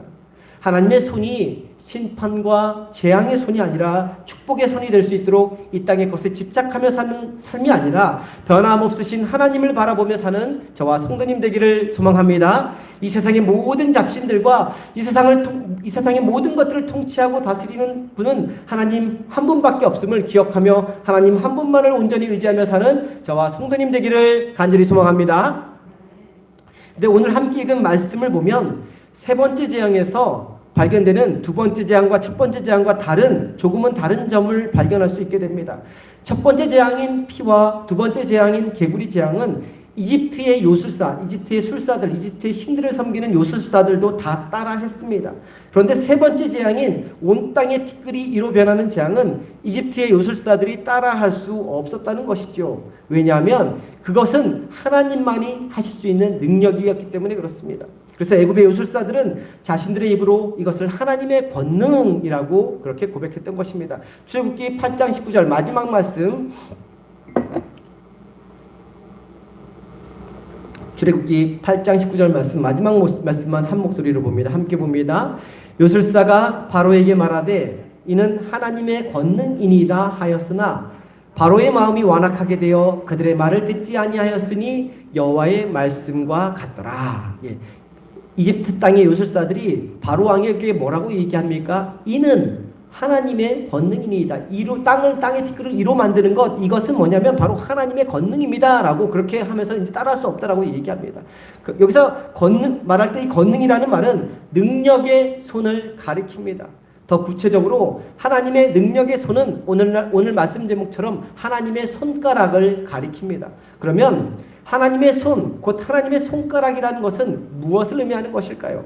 하나님의 손이 심판과 재앙의 손이 아니라 축복의 손이 될 수 있도록 이 땅의 것에 집착하며 사는 삶이 아니라 변함없으신 하나님을 바라보며 사는 저와 성도님 되기를 소망합니다. 이 세상의 모든 잡신들과 이 세상의 모든 것들을 통치하고 다스리는 분은 하나님 한 분밖에 없음을 기억하며 하나님 한 분만을 온전히 의지하며 사는 저와 성도님 되기를 간절히 소망합니다. 근데 오늘 함께 읽은 말씀을 보면 세 번째 재앙에서 발견되는 두 번째 재앙과 첫 번째 재앙과 조금은 다른 점을 발견할 수 있게 됩니다. 첫 번째 재앙인 피와 두 번째 재앙인 개구리 재앙은 이집트의 요술사, 이집트의 술사들, 이집트의 신들을 섬기는 요술사들도 다 따라 했습니다. 그런데 세 번째 재앙인 온 땅의 티끌이 이로 변하는 재앙은 이집트의 요술사들이 따라할 수 없었다는 것이죠. 왜냐하면 그것은 하나님만이 하실 수 있는 능력이었기 때문에 그렇습니다. 그래서 애굽의 요술사들은 자신들의 입으로 이것을 하나님의 권능이라고 그렇게 고백했던 것입니다. 출애굽기 8장 19절 마지막 말씀, 출애굽기 8장 19절 말씀 마지막 말씀만 한 목소리로 봅니다. 함께 봅니다. 요술사가 바로에게 말하되 이는 하나님의 권능이니이다 하였으나 바로의 마음이 완악하게 되어 그들의 말을 듣지 아니하였으니 여호와의 말씀과 같더라. 예. 이집트 땅의 요술사들이 바로 왕에게 뭐라고 얘기합니까? 이는 하나님의 권능이니이다. 땅의 티끌을 이로 만드는 것, 이것은 뭐냐면 바로 하나님의 권능입니다. 라고 그렇게 하면서 이제 따라할 수 없다라고 얘기합니다. 여기서 말할 때 이 권능이라는 말은 능력의 손을 가리킵니다. 더 구체적으로 하나님의 능력의 손은 오늘 말씀 제목처럼 하나님의 손가락을 가리킵니다. 그러면 하나님의 손, 곧 하나님의 손가락이라는 것은 무엇을 의미하는 것일까요?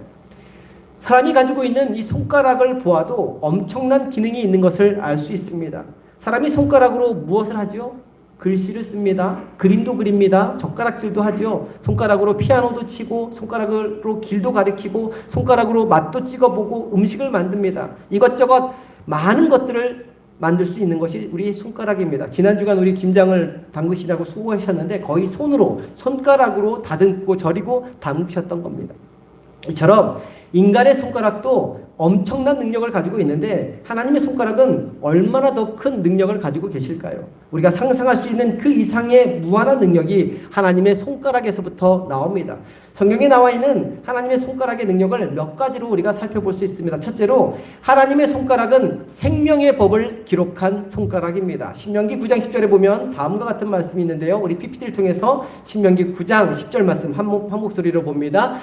사람이 가지고 있는 이 손가락을 보아도 엄청난 기능이 있는 것을 알 수 있습니다. 사람이 손가락으로 무엇을 하죠? 글씨를 씁니다. 그림도 그립니다. 젓가락질도 하죠. 손가락으로 피아노도 치고 손가락으로 길도 가리키고 손가락으로 맛도 찍어보고 음식을 만듭니다. 이것저것 많은 것들을 만들 수 있는 것이 우리 손가락입니다. 지난주간 우리 김장을 담그시라고 수고하셨는데 거의 손가락으로 다듬고 절이고 담그셨던 겁니다. 이처럼 인간의 손가락도 엄청난 능력을 가지고 있는데 하나님의 손가락은 얼마나 더 큰 능력을 가지고 계실까요? 우리가 상상할 수 있는 그 이상의 무한한 능력이 하나님의 손가락에서부터 나옵니다. 성경에 나와 있는 하나님의 손가락의 능력을 몇 가지로 우리가 살펴볼 수 있습니다. 첫째로 하나님의 손가락은 생명의 법을 기록한 손가락입니다. 신명기 9장 10절에 보면 다음과 같은 말씀이 있는데요. 우리 PPT를 통해서 신명기 9장 10절 말씀 한 목소리로 봅니다.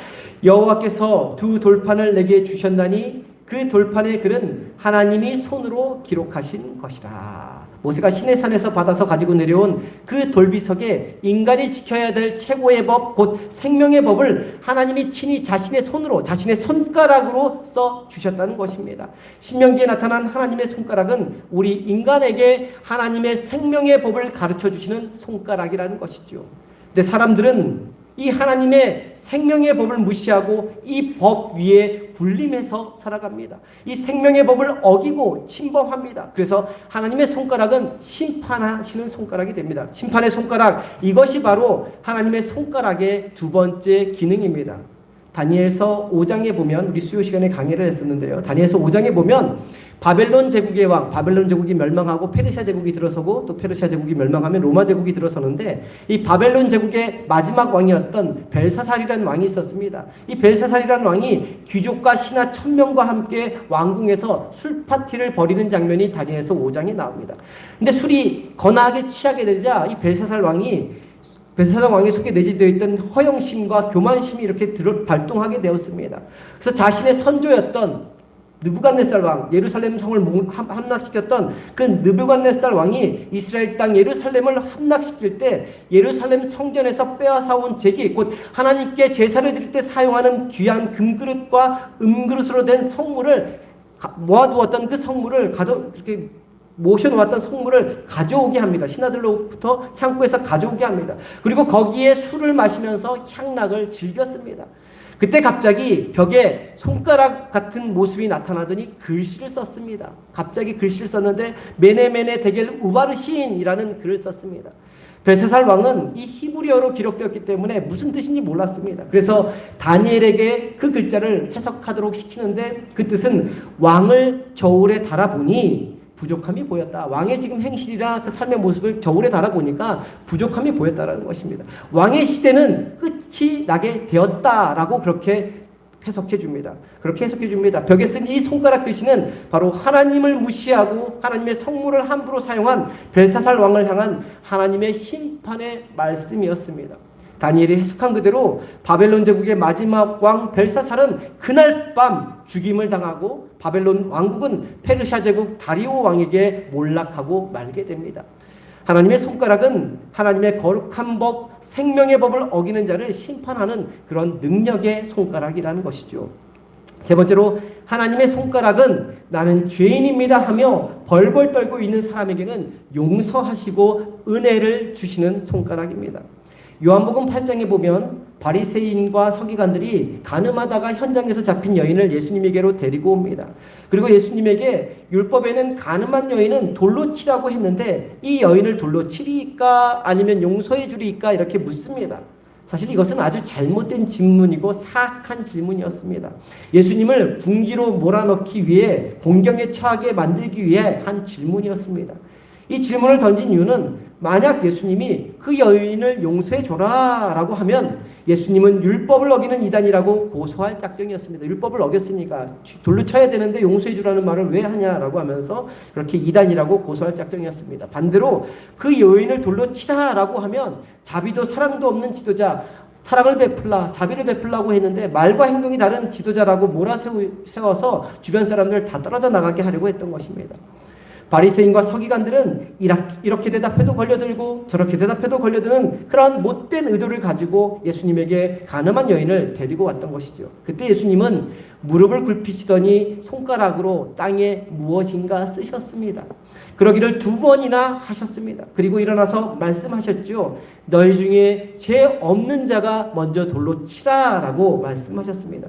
여호와께서 두 돌판을 내게 주셨나니 그 돌판의 글은 하나님이 손으로 기록하신 것이라. 모세가 시내산에서 받아서 가지고 내려온 그 돌비석에 인간이 지켜야 될 최고의 법, 곧 생명의 법을 하나님이 친히 자신의 손으로, 자신의 손가락으로 써 주셨다는 것입니다. 신명기에 나타난 하나님의 손가락은 우리 인간에게 하나님의 생명의 법을 가르쳐 주시는 손가락이라는 것이죠. 근데 사람들은 이 하나님의 생명의 법을 무시하고 이 법 위에 굴림해서 살아갑니다. 이 생명의 법을 어기고 침범합니다. 그래서 하나님의 손가락은 심판하시는 손가락이 됩니다. 심판의 손가락, 이것이 바로 하나님의 손가락의 두 번째 기능입니다. 다니엘서 5장에 보면, 우리 수요 시간에 강의를 했었는데요. 다니엘서 5장에 보면 바벨론 제국의 왕, 바벨론 제국이 멸망하고 페르시아 제국이 들어서고 또 페르시아 제국이 멸망하면 로마 제국이 들어서는데 이 바벨론 제국의 마지막 왕이었던 벨사살이라는 왕이 있었습니다. 이 벨사살이라는 왕이 귀족과 신하 1000명과 함께 왕궁에서 술 파티를 벌이는 장면이 다니엘서 5장에 나옵니다. 근데 술이 거나하게 취하게 되자 이 벨사살 왕의 속에 내재되어 있던 허영심과 교만심이 이렇게 발동하게 되었습니다. 그래서 자신의 선조였던 느부갓네살 왕, 예루살렘 성을 함락시켰던 그 느부갓네살 왕이 이스라엘 땅 예루살렘을 함락시킬 때 예루살렘 성전에서 빼앗아온 제기, 곧 하나님께 제사를 드릴 때 사용하는 귀한 금그릇과 음그릇으로 된 성물을 모아두었던 그 성물을 이렇게 모셔놓았던 성물을 가져오게 합니다. 신하들로부터 창고에서 가져오게 합니다. 그리고 거기에 술을 마시면서 향락을 즐겼습니다. 그때 갑자기 벽에 손가락 같은 모습이 나타나더니 글씨를 썼습니다. 갑자기 글씨를 썼는데 메네메네 데겔 우바르신이라는 글을 썼습니다. 벨사살 왕은 이 히브리어로 기록되었기 때문에 무슨 뜻인지 몰랐습니다. 그래서 다니엘에게 그 글자를 해석하도록 시키는데 그 뜻은 왕을 저울에 달아보니 부족함이 보였다. 왕의 지금 행실이라 그 삶의 모습을 저울에 달아보니까 부족함이 보였다라는 것입니다. 왕의 시대는 끝이 나게 되었다라고 그렇게 해석해 줍니다. 그렇게 해석해 줍니다. 벽에 쓴 이 손가락 글씨는 바로 하나님을 무시하고 하나님의 성물을 함부로 사용한 벨사살 왕을 향한 하나님의 심판의 말씀이었습니다. 다니엘이 해석한 그대로 바벨론 제국의 마지막 왕 벨사살은 그날 밤 죽임을 당하고 바벨론 왕국은 페르시아 제국 다리오 왕에게 몰락하고 말게 됩니다. 하나님의 손가락은 하나님의 거룩한 법, 생명의 법을 어기는 자를 심판하는 그런 능력의 손가락이라는 것이죠. 세 번째로 하나님의 손가락은 나는 죄인입니다 하며 벌벌 떨고 있는 사람에게는 용서하시고 은혜를 주시는 손가락입니다. 요한복음 8장에 보면 바리새인과 서기관들이 간음하다가 현장에서 잡힌 여인을 예수님에게로 데리고 옵니다. 그리고 예수님에게 율법에는 간음한 여인은 돌로 치라고 했는데 이 여인을 돌로 치리까 아니면 용서해 주리까 이렇게 묻습니다. 사실 이것은 아주 잘못된 질문이고 사악한 질문이었습니다. 예수님을 궁지로 몰아넣기 위해 공경에 처하게 만들기 위해 한 질문이었습니다. 이 질문을 던진 이유는 만약 예수님이 그 여인을 용서해 줘라 라고 하면 예수님은 율법을 어기는 이단이라고 고소할 작정이었습니다. 율법을 어겼으니까 돌로 쳐야 되는데 용서해 주라는 말을 왜 하냐라고 하면서 그렇게 이단이라고 고소할 작정이었습니다. 반대로 그 여인을 돌로 치라라고 하면 자비도 사랑도 없는 지도자, 사랑을 베풀라, 자비를 베풀라고 했는데 말과 행동이 다른 지도자라고 몰아세워서 주변 사람들 다 떨어져 나가게 하려고 했던 것입니다. 바리새인과 서기관들은 이렇게 대답해도 걸려들고 저렇게 대답해도 걸려드는 그런 못된 의도를 가지고 예수님에게 간음한 여인을 데리고 왔던 것이죠. 그때 예수님은 무릎을 굽히시더니 손가락으로 땅에 무엇인가 쓰셨습니다. 그러기를 2번이나 하셨습니다. 그리고 일어나서 말씀하셨죠. 너희 중에 죄 없는 자가 먼저 돌로 치라라고 말씀하셨습니다.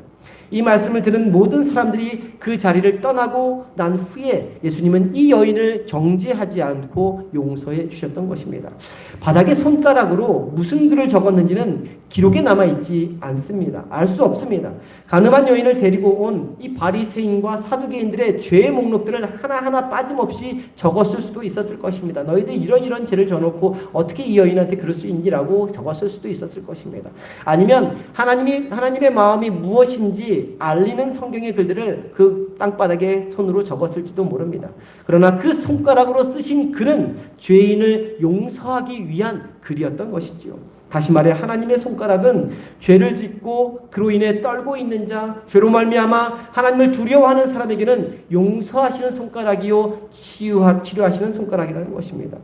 이 말씀을 들은 모든 사람들이 그 자리를 떠나고 난 후에 예수님은 이 여인을 정죄하지 않고 용서해 주셨던 것입니다. 바닥에 손가락으로 무슨 글을 적었는지는 기록에 남아있지 않습니다. 알 수 없습니다. 간음한 여인을 데리고 온 이 바리새인과 사두개인들의 죄의 목록들을 하나하나 빠짐없이 적었을 수도 있었을 것입니다. 너희들 이런 죄를 져놓고 어떻게 이 여인한테 그럴 수 있니라고 적었을 수도 있었을 것입니다. 아니면 하나님의 마음이 무엇인지 알리는 성경의 글들을 그 땅바닥에 손으로 적었을지도 모릅니다. 그러나 그 손가락으로 쓰신 글은 죄인을 용서하기 위한 글이었던 것이지요. 다시 말해 하나님의 손가락은 죄를 짓고 그로 인해 떨고 있는 자, 죄로 말미암아 하나님을 두려워하는 사람에게는 용서하시는 손가락이요 치료하시는 손가락이라는 것입니다.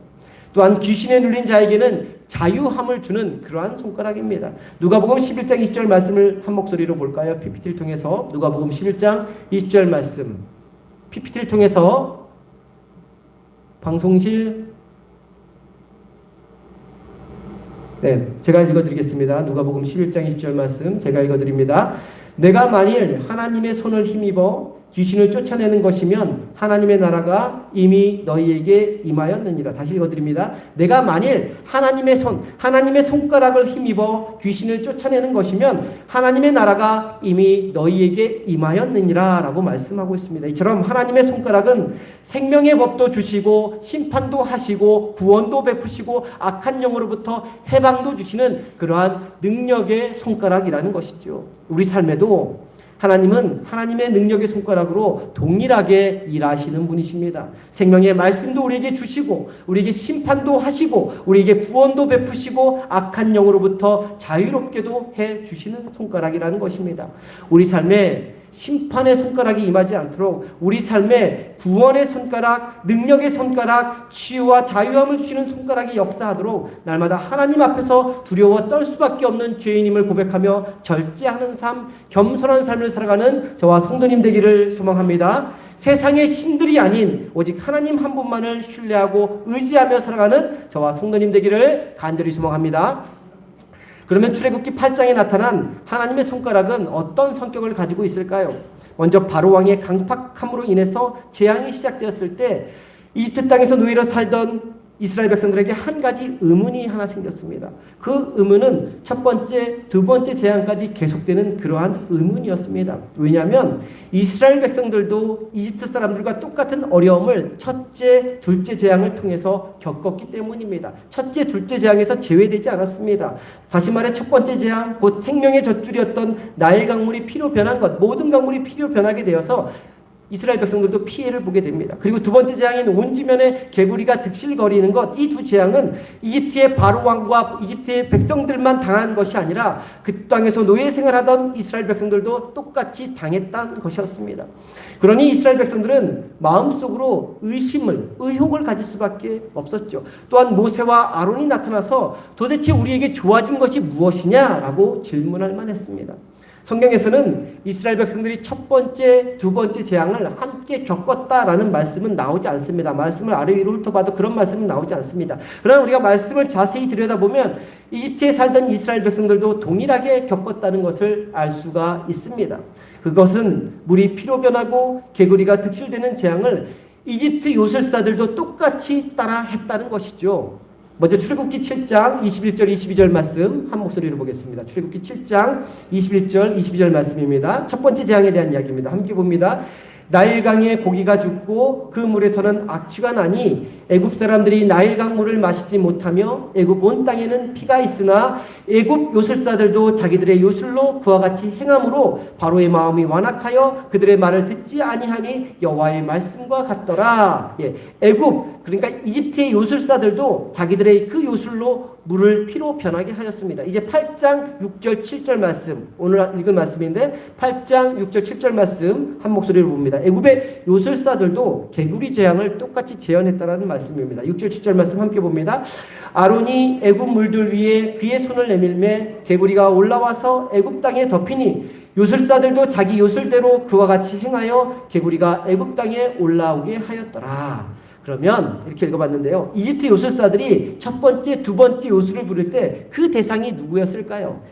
또한 귀신에 눌린 자에게는 자유함을 주는 그러한 손가락입니다. 누가복음 11장 20절 말씀을 한 목소리로 볼까요? PPT를 통해서 누가복음 11장 20절 말씀 PPT를 통해서 방송실 제가 읽어드리겠습니다. 누가복음 11장 20절 말씀 제가 읽어드립니다. 내가 만일 하나님의 손을 힘입어 귀신을 쫓아내는 것이면 하나님의 나라가 이미 너희에게 임하였느니라. 다시 읽어드립니다. 내가 만일 하나님의 손가락을 힘입어 귀신을 쫓아내는 것이면 하나님의 나라가 이미 너희에게 임하였느니라 라고 말씀하고 있습니다. 이처럼 하나님의 손가락은 생명의 법도 주시고 심판도 하시고 구원도 베푸시고 악한 영으로부터 해방도 주시는 그러한 능력의 손가락이라는 것이죠. 우리 삶에도 하나님은 하나님의 능력의 손가락으로 동일하게 일하시는 분이십니다. 생명의 말씀도 우리에게 주시고 우리에게 심판도 하시고 우리에게 구원도 베푸시고 악한 영으로부터 자유롭게도 해주시는 손가락이라는 것입니다. 우리 삶에 심판의 손가락이 임하지 않도록 우리 삶에 구원의 손가락, 능력의 손가락, 치유와 자유함을 주시는 손가락이 역사하도록 날마다 하나님 앞에서 두려워 떨 수밖에 없는 죄인임을 고백하며 절제하는 삶, 겸손한 삶을 살아가는 저와 성도님 되기를 소망합니다. 세상의 신들이 아닌 오직 하나님 한 분만을 신뢰하고 의지하며 살아가는 저와 성도님 되기를 간절히 소망합니다. 그러면 출애굽기 8장에 나타난 하나님의 손가락은 어떤 성격을 가지고 있을까요? 먼저 바로 왕의 강팍함으로 인해서 재앙이 시작되었을 때 이집트 땅에서 노예로 살던 이스라엘 백성들에게 한 가지 의문이 하나 생겼습니다. 그 의문은 첫 번째, 두 번째 재앙까지 계속되는 그러한 의문이었습니다. 왜냐하면 이스라엘 백성들도 이집트 사람들과 똑같은 어려움을 첫째, 둘째 재앙을 통해서 겪었기 때문입니다. 첫째, 둘째 재앙에서 제외되지 않았습니다. 다시 말해 첫 번째 재앙, 곧 생명의 젖줄이었던 나일 강물이 피로 변한 것, 모든 강물이 피로 변하게 되어서 이스라엘 백성들도 피해를 보게 됩니다. 그리고 두 번째 재앙인 온 지면에 개구리가 득실거리는 것, 이 두 재앙은 이집트의 바로 왕과 이집트의 백성들만 당한 것이 아니라 그 땅에서 노예 생활하던 이스라엘 백성들도 똑같이 당했다는 것이었습니다. 그러니 이스라엘 백성들은 마음속으로 의혹을 가질 수밖에 없었죠. 또한 모세와 아론이 나타나서 도대체 우리에게 좋아진 것이 무엇이냐라고 질문할 만했습니다. 성경에서는 이스라엘 백성들이 첫 번째, 두 번째 재앙을 함께 겪었다라는 말씀은 나오지 않습니다. 말씀을 아래 위로 훑어봐도 그런 말씀은 나오지 않습니다. 그러나 우리가 말씀을 자세히 들여다보면 이집트에 살던 이스라엘 백성들도 동일하게 겪었다는 것을 알 수가 있습니다. 그것은 물이 피로 변하고 개구리가 득실되는 재앙을 이집트 요술사들도 똑같이 따라 했다는 것이죠. 먼저 출애굽기 7장 21절 22절 말씀 한 목소리로 보겠습니다. 출애굽기 7장 21절 22절 말씀입니다. 첫 번째 재앙에 대한 이야기입니다. 함께 봅니다. 나일강에 고기가 죽고 그 물에서는 악취가 나니 애굽 사람들이 나일강 물을 마시지 못하며 애굽 온 땅에는 피가 있으나 애굽 요술사들도 자기들의 요술로 그와 같이 행함으로 바로의 마음이 완악하여 그들의 말을 듣지 아니하니 여호와의 말씀과 같더라. 애굽, 그러니까 이집트의 요술사들도 자기들의 그 요술로 물을 피로 변하게 하였습니다. 이제 8장 6절 7절 말씀, 오늘 읽은 말씀인데 8장 6절 7절 말씀 한 목소리로 봅니다. 애굽의 요술사들도 개구리 재앙을 똑같이 재현했다라는 말씀입니다. 6절 7절 말씀 함께 봅니다. 아론이 애굽 물들 위에 그의 손을 내밀매 개구리가 올라와서 애굽 땅에 덮이니 요술사들도 자기 요술대로 그와 같이 행하여 개구리가 애굽 땅에 올라오게 하였더라. 그러면 이렇게 읽어봤는데요. 이집트 요술사들이 첫 번째, 두 번째 요술을 부를 때 그 대상이 누구였을까요?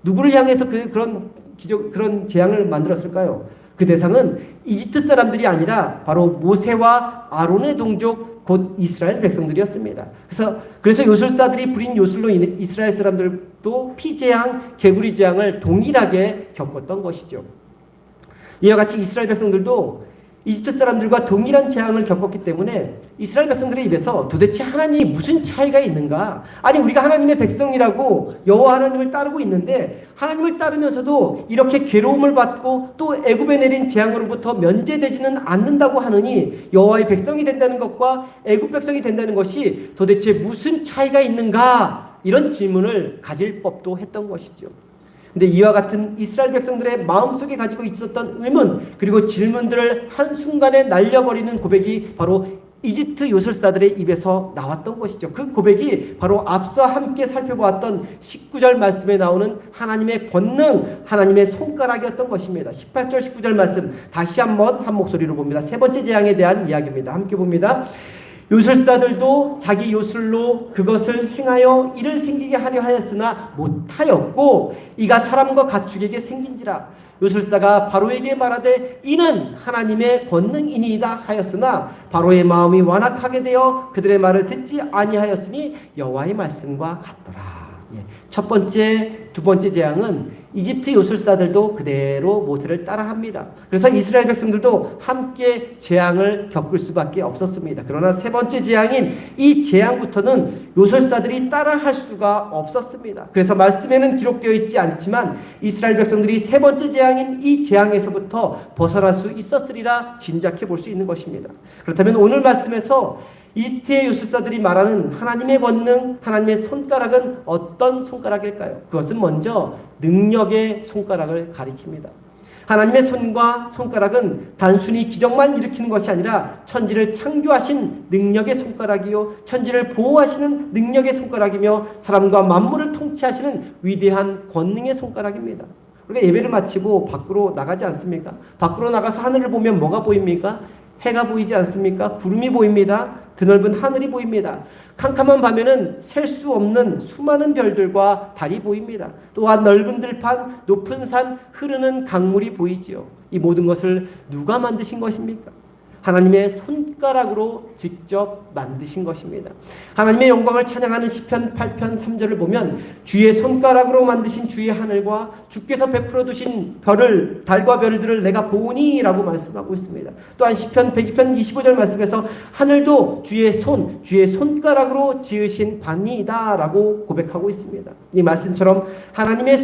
누구를 향해서 그런 재앙을 만들었을까요? 그 대상은 이집트 사람들이 아니라 바로 모세와 아론의 동족 곧 이스라엘 백성들이었습니다. 그래서 요술사들이 부린 요술로 이스라엘 사람들도 피재앙, 개구리 재앙을 동일하게 겪었던 것이죠. 이와 같이 이스라엘 백성들도 이집트 사람들과 동일한 재앙을 겪었기 때문에 이스라엘 백성들의 입에서 도대체 하나님이 무슨 차이가 있는가? 아니 우리가 하나님의 백성이라고 여호와 하나님을 따르고 있는데 하나님을 따르면서도 이렇게 괴로움을 받고 또 애굽에 내린 재앙으로부터 면제되지는 않는다고 하느니 여호와의 백성이 된다는 것과 애굽 백성이 된다는 것이 도대체 무슨 차이가 있는가? 이런 질문을 가질 법도 했던 것이죠. 근데 이와 같은 이스라엘 백성들의 마음속에 가지고 있었던 의문 그리고 질문들을 한순간에 날려버리는 고백이 바로 이집트 요술사들의 입에서 나왔던 것이죠. 그 고백이 바로 앞서 함께 살펴보았던 19절 말씀에 나오는 하나님의 권능, 하나님의 손가락이었던 것입니다. 18절 19절 말씀 다시 한번 한 목소리로 봅니다. 세 번째 재앙에 대한 이야기입니다. 함께 봅니다. 요술사들도 자기 요술로 그것을 행하여 이를 생기게 하려 하였으나 못하였고 이가 사람과 가축에게 생긴지라. 요술사가 바로에게 말하되 이는 하나님의 권능이니이다 하였으나 바로의 마음이 완악하게 되어 그들의 말을 듣지 아니하였으니 여호와의 말씀과 같더라. 첫 번째, 두 번째 재앙은 이집트 요술사들도 그대로 모세를 따라합니다. 그래서 이스라엘 백성들도 함께 재앙을 겪을 수밖에 없었습니다. 그러나 세 번째 재앙인 이 재앙부터는 요술사들이 따라할 수가 없었습니다. 그래서 말씀에는 기록되어 있지 않지만 이스라엘 백성들이 세 번째 재앙인 이 재앙에서부터 벗어날 수 있었으리라 짐작해 볼 수 있는 것입니다. 그렇다면 오늘 말씀에서 이태의 요술사들이 말하는 하나님의 권능, 하나님의 손가락은 어떤 손가락일까요? 그것은 먼저 능력의 손가락을 가리킵니다. 하나님의 손과 손가락은 단순히 기적만 일으키는 것이 아니라 천지를 창조하신 능력의 손가락이요, 천지를 보호하시는 능력의 손가락이며 사람과 만물을 통치하시는 위대한 권능의 손가락입니다. 우리가 예배를 마치고 밖으로 나가지 않습니까? 밖으로 나가서 하늘을 보면 뭐가 보입니까? 해가 보이지 않습니까? 구름이 보입니다. 드넓은 하늘이 보입니다. 캄캄한 밤에는 셀 수 없는 수많은 별들과 달이 보입니다. 또한 넓은 들판, 높은 산, 흐르는 강물이 보이지요. 이 모든 것을 누가 만드신 것입니까? 하나님의 손가락으로 직접 만드신 것입니다. 하나님의 영광을 찬양하는 시편 8편 3절을 보면 주의 손가락으로 만드신 주의 하늘과 주께서 베풀어 두신 별을, 달과 별들을 내가 보니 라고 말씀하고 있습니다. 또한 시편 102편 25절 말씀에서 하늘도 주의 손가락으로 지으신 관이다 라고 고백하고 있습니다. 이 말씀처럼 하나님의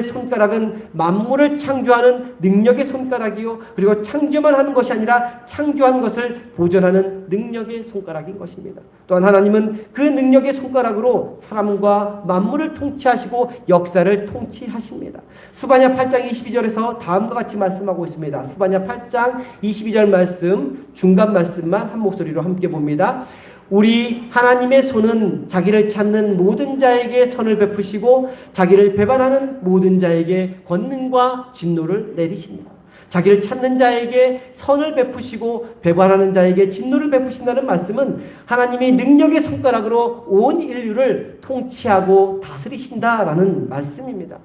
손가락은 만물을 창조하는 능력의 손가락이요, 그리고 창조만 하는 것이 아니라 창조한 것을 보존하는 능력의 손가락인 것입니다. 또한 하나님은 그 능력의 손가락으로 사람과 만물을 통치하시고 역사를 통치하십니다. 스바냐 8장 22절에서 다음과 같이 말씀하고 있습니다. 스바냐 8장 22절 말씀, 중간 말씀만 한 목소리로 함께 봅니다. 우리 하나님의 손은 자기를 찾는 모든 자에게 선을 베푸시고 자기를 배반하는 모든 자에게 권능과 진노를 내리십니다. 자기를 찾는 자에게 선을 베푸시고 배반하는 자에게 진노를 베푸신다는 말씀은 하나님이 능력의 손가락으로 온 인류를 통치하고 다스리신다라는 말씀입니다.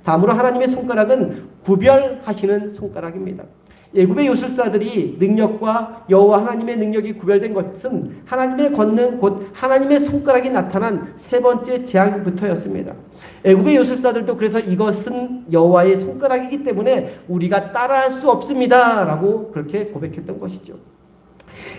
다음으로 하나님의 손가락은 구별하시는 손가락입니다. 애굽의 요술사들이 능력과 여호와 하나님의 능력이 구별된 것은 하나님의 권능, 곧 하나님의 손가락이 나타난 세 번째 재앙부터였습니다. 애굽의 요술사들도 그래서 이것은 여호와의 손가락이기 때문에 우리가 따라할 수 없습니다 라고 그렇게 고백했던 것이죠.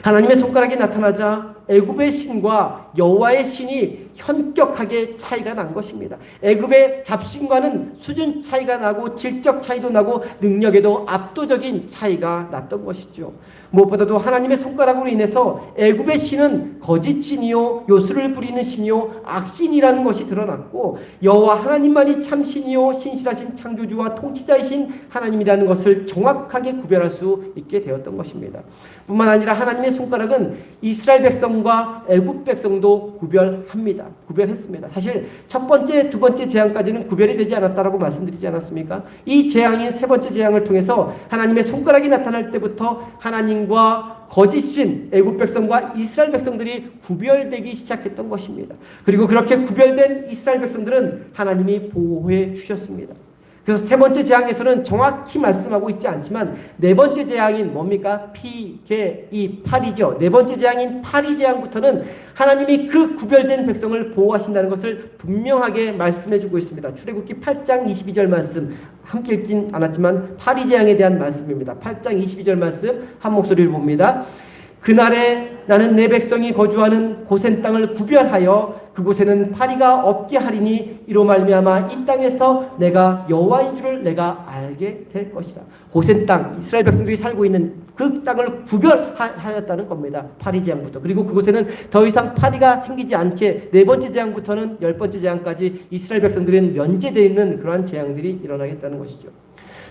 하나님의 손가락이 나타나자 애굽의 신과 여호와의 신이 현격하게 차이가 난 것입니다. 애굽의 잡신과는 수준 차이가 나고 질적 차이도 나고 능력에도 압도적인 차이가 났던 것이죠. 무엇보다도 하나님의 손가락으로 인해서 애굽의 신은 거짓 신이요, 요술을 부리는 신이요, 악신이라는 것이 드러났고 여호와 하나님만이 참신이요, 신실하신 창조주와 통치자이신 하나님이라는 것을 정확하게 구별할 수 있게 되었던 것입니다. 뿐만 아니라 하나님의 손가락은 이스라엘 백성과 애굽 백성도 구별했습니다. 사실 첫 번째, 두 번째 재앙까지는 구별이 되지 않았다라고 말씀드리지 않았습니까? 이 재앙인 세 번째 재앙을 통해서 하나님의 손가락이 나타날 때부터 하나님과 거짓신 애굽 백성과 이스라엘 백성들이 구별되기 시작했던 것입니다. 그리고 그렇게 구별된 이스라엘 백성들은 하나님이 보호해 주셨습니다. 그래서 세 번째 재앙에서는 정확히 말씀하고 있지 않지만 네 번째 재앙인 뭡니까? 피, 개, 이, 팔이죠. 네 번째 재앙인 팔이 재앙부터는 하나님이 그 구별된 백성을 보호하신다는 것을 분명하게 말씀해주고 있습니다. 출애굽기 8장 22절 말씀 함께 읽진 않았지만 팔이 재앙에 대한 말씀입니다. 8장 22절 말씀 한 목소리를 봅니다. 그날에 나는 내 백성이 거주하는 고센 땅을 구별하여 그곳에는 파리가 없게 하리니 이로 말미암아 이 땅에서 내가 여호와인 줄을 내가 알게 될 것이다. 고센 땅, 이스라엘 백성들이 살고 있는 그 땅을 구별하였다는 겁니다. 파리 재앙부터. 그리고 그곳에는 더 이상 파리가 생기지 않게 네 번째 재앙부터는 열 번째 재앙까지 이스라엘 백성들은 면제되어 있는 그러한 재앙들이 일어나겠다는 것이죠.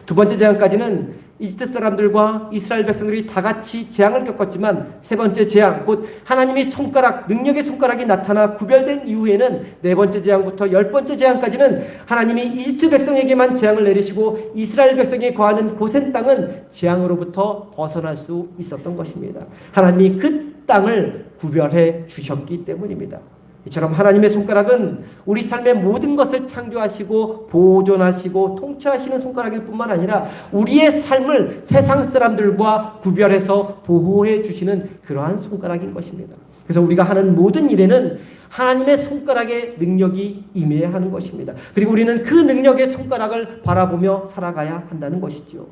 두 번째 재앙까지는 이집트 사람들과 이스라엘 백성들이 다 같이 재앙을 겪었지만 세 번째 재앙, 곧 하나님의 손가락, 능력의 손가락이 나타나 구별된 이후에는 네 번째 재앙부터 열 번째 재앙까지는 하나님이 이집트 백성에게만 재앙을 내리시고 이스라엘 백성이 거하는 고센 땅은 재앙으로부터 벗어날 수 있었던 것입니다. 하나님이 그 땅을 구별해 주셨기 때문입니다. 이처럼 하나님의 손가락은 우리 삶의 모든 것을 창조하시고 보존하시고 통치하시는 손가락일 뿐만 아니라 우리의 삶을 세상 사람들과 구별해서 보호해 주시는 그러한 손가락인 것입니다. 그래서 우리가 하는 모든 일에는 하나님의 손가락의 능력이 임해야 하는 것입니다. 그리고 우리는 그 능력의 손가락을 바라보며 살아가야 한다는 것이죠.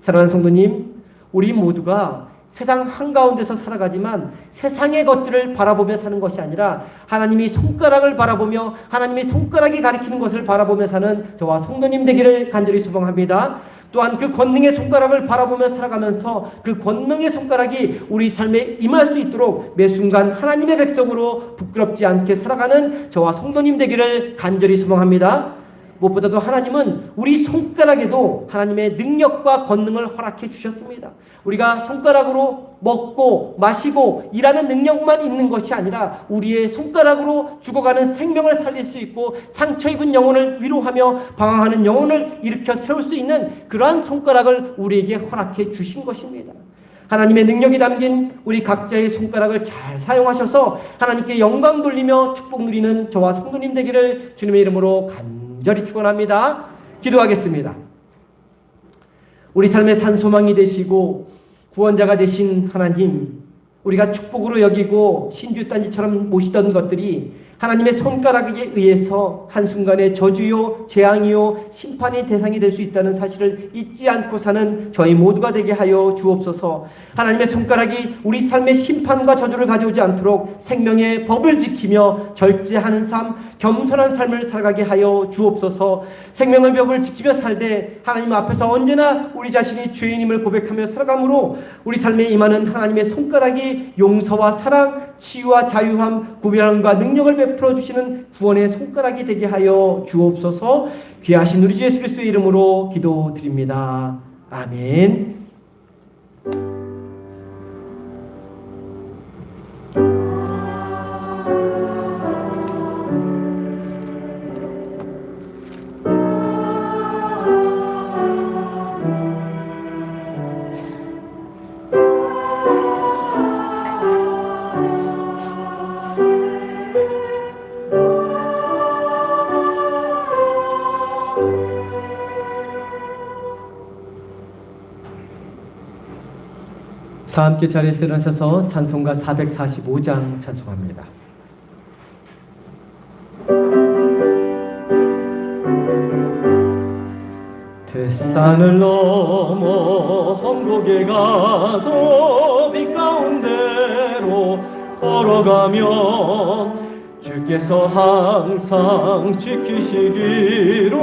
사랑하는 성도님, 우리 모두가 세상 한가운데서 살아가지만 세상의 것들을 바라보며 사는 것이 아니라 하나님이 손가락을 바라보며 하나님의 손가락이 가리키는 것을 바라보며 사는 저와 성도님 되기를 간절히 소망합니다. 또한 그 권능의 손가락을 바라보며 살아가면서 그 권능의 손가락이 우리 삶에 임할 수 있도록 매 순간 하나님의 백성으로 부끄럽지 않게 살아가는 저와 성도님 되기를 간절히 소망합니다. 무엇보다도 하나님은 우리 손가락에도 하나님의 능력과 권능을 허락해 주셨습니다. 우리가 손가락으로 먹고 마시고 일하는 능력만 있는 것이 아니라 우리의 손가락으로 죽어가는 생명을 살릴 수 있고 상처 입은 영혼을 위로하며 방황하는 영혼을 일으켜 세울 수 있는 그러한 손가락을 우리에게 허락해 주신 것입니다. 하나님의 능력이 담긴 우리 각자의 손가락을 잘 사용하셔서 하나님께 영광 돌리며 축복 누리는 저와 성도님 되기를 주님의 이름으로 간절히 축원합니다. 기도하겠습니다. 우리 삶의 산소망이 되시고 구원자가 되신 하나님, 우리가 축복으로 여기고 신주단지처럼 모시던 것들이 하나님의 손가락에 의해서 한순간에 저주요 재앙이요 심판의 대상이 될 수 있다는 사실을 잊지 않고 사는 저희 모두가 되게 하여 주옵소서. 하나님의 손가락이 우리 삶의 심판과 저주를 가져오지 않도록 생명의 법을 지키며 절제하는 삶, 겸손한 삶을 살아가게 하여 주옵소서. 생명의 법을 지키며 살되 하나님 앞에서 언제나 우리 자신이 죄인임을 고백하며 살아감으로 우리 삶에 임하는 하나님의 손가락이 용서와 사랑, 치유와 자유함, 구별함과 능력을 베풀어 주시는 구원의 손가락이 되게 하여 주옵소서. 귀하신 우리 주 예수 그리스도의 이름으로 기도드립니다. 아멘. 다 함께 자리에서 일어나셔서 찬송가 445장 찬송합니다. 태산을 넘어 험곡에 가도 빛 가운데로 걸어가며 주께서 항상 지키시기로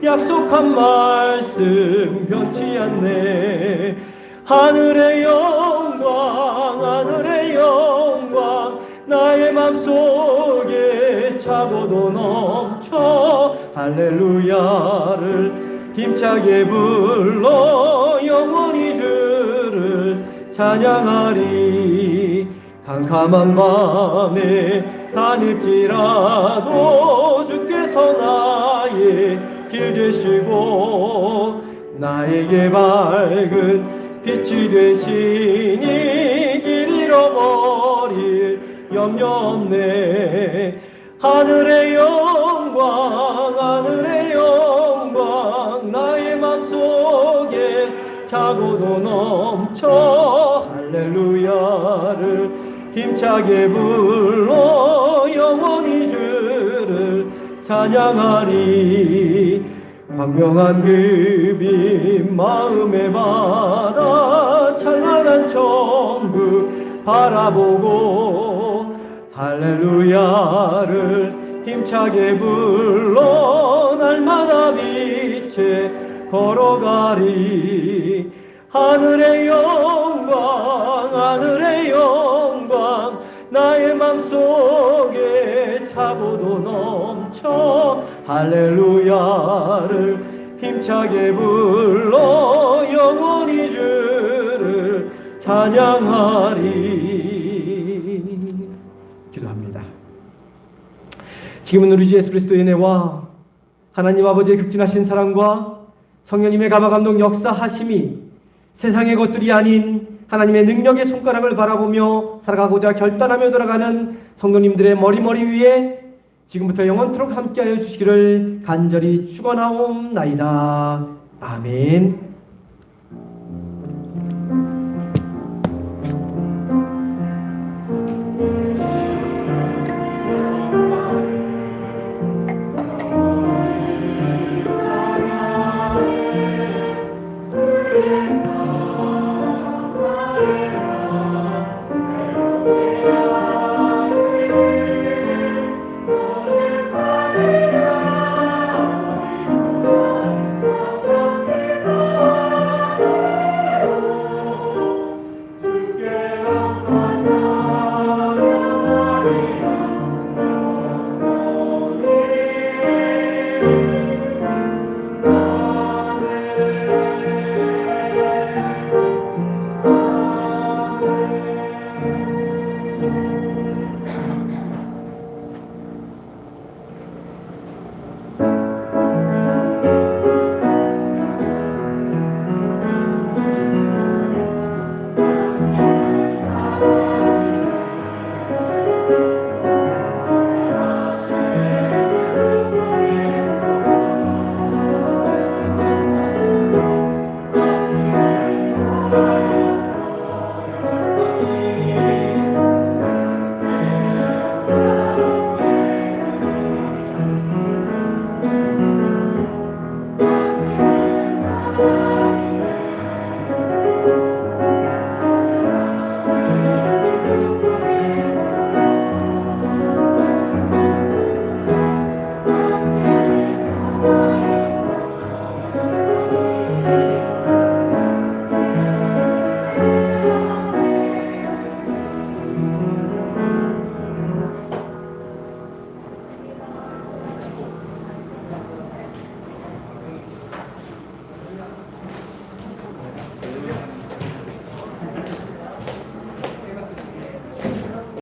약속한 말씀 변치 않네. 하늘의 영광 하늘의 영광 나의 맘속에 차고도 넘쳐 할렐루야를 힘차게 불러 영원히 주를 찬양하리. 캄캄한 밤에 다닐지라도 주께서 나의 길 되시고 나에게 밝은 빛이 되시니 길 잃어버릴 염려 없네. 하늘의 영광 하늘의 영광 나의 맘속에 차고도 넘쳐 할렐루야를 힘차게 불러 영원히 주를 찬양하리. 광명한 그 빛 마음에 받아 찬란한 천국 바라보고 할렐루야를 힘차게 불러 날마다 빛에 걸어가리. 하늘의 영광 하늘의 영광 나의 맘속에 차고도 넘쳐 할렐루야를 힘차게 불러 영원히 주를 찬양하리. 기도합니다. 지금은 우리 주 예수 그리스도의 은혜와 하나님 아버지의 극진하신 사랑과 성령님의 감화 감동 역사하심이 세상의 것들이 아닌 하나님의 능력의 손가락을 바라보며 살아가고자 결단하며 돌아가는 성도님들의 머리 위에 지금부터 영원토록 함께하여 주시기를 간절히 축원하옵나이다. 아멘.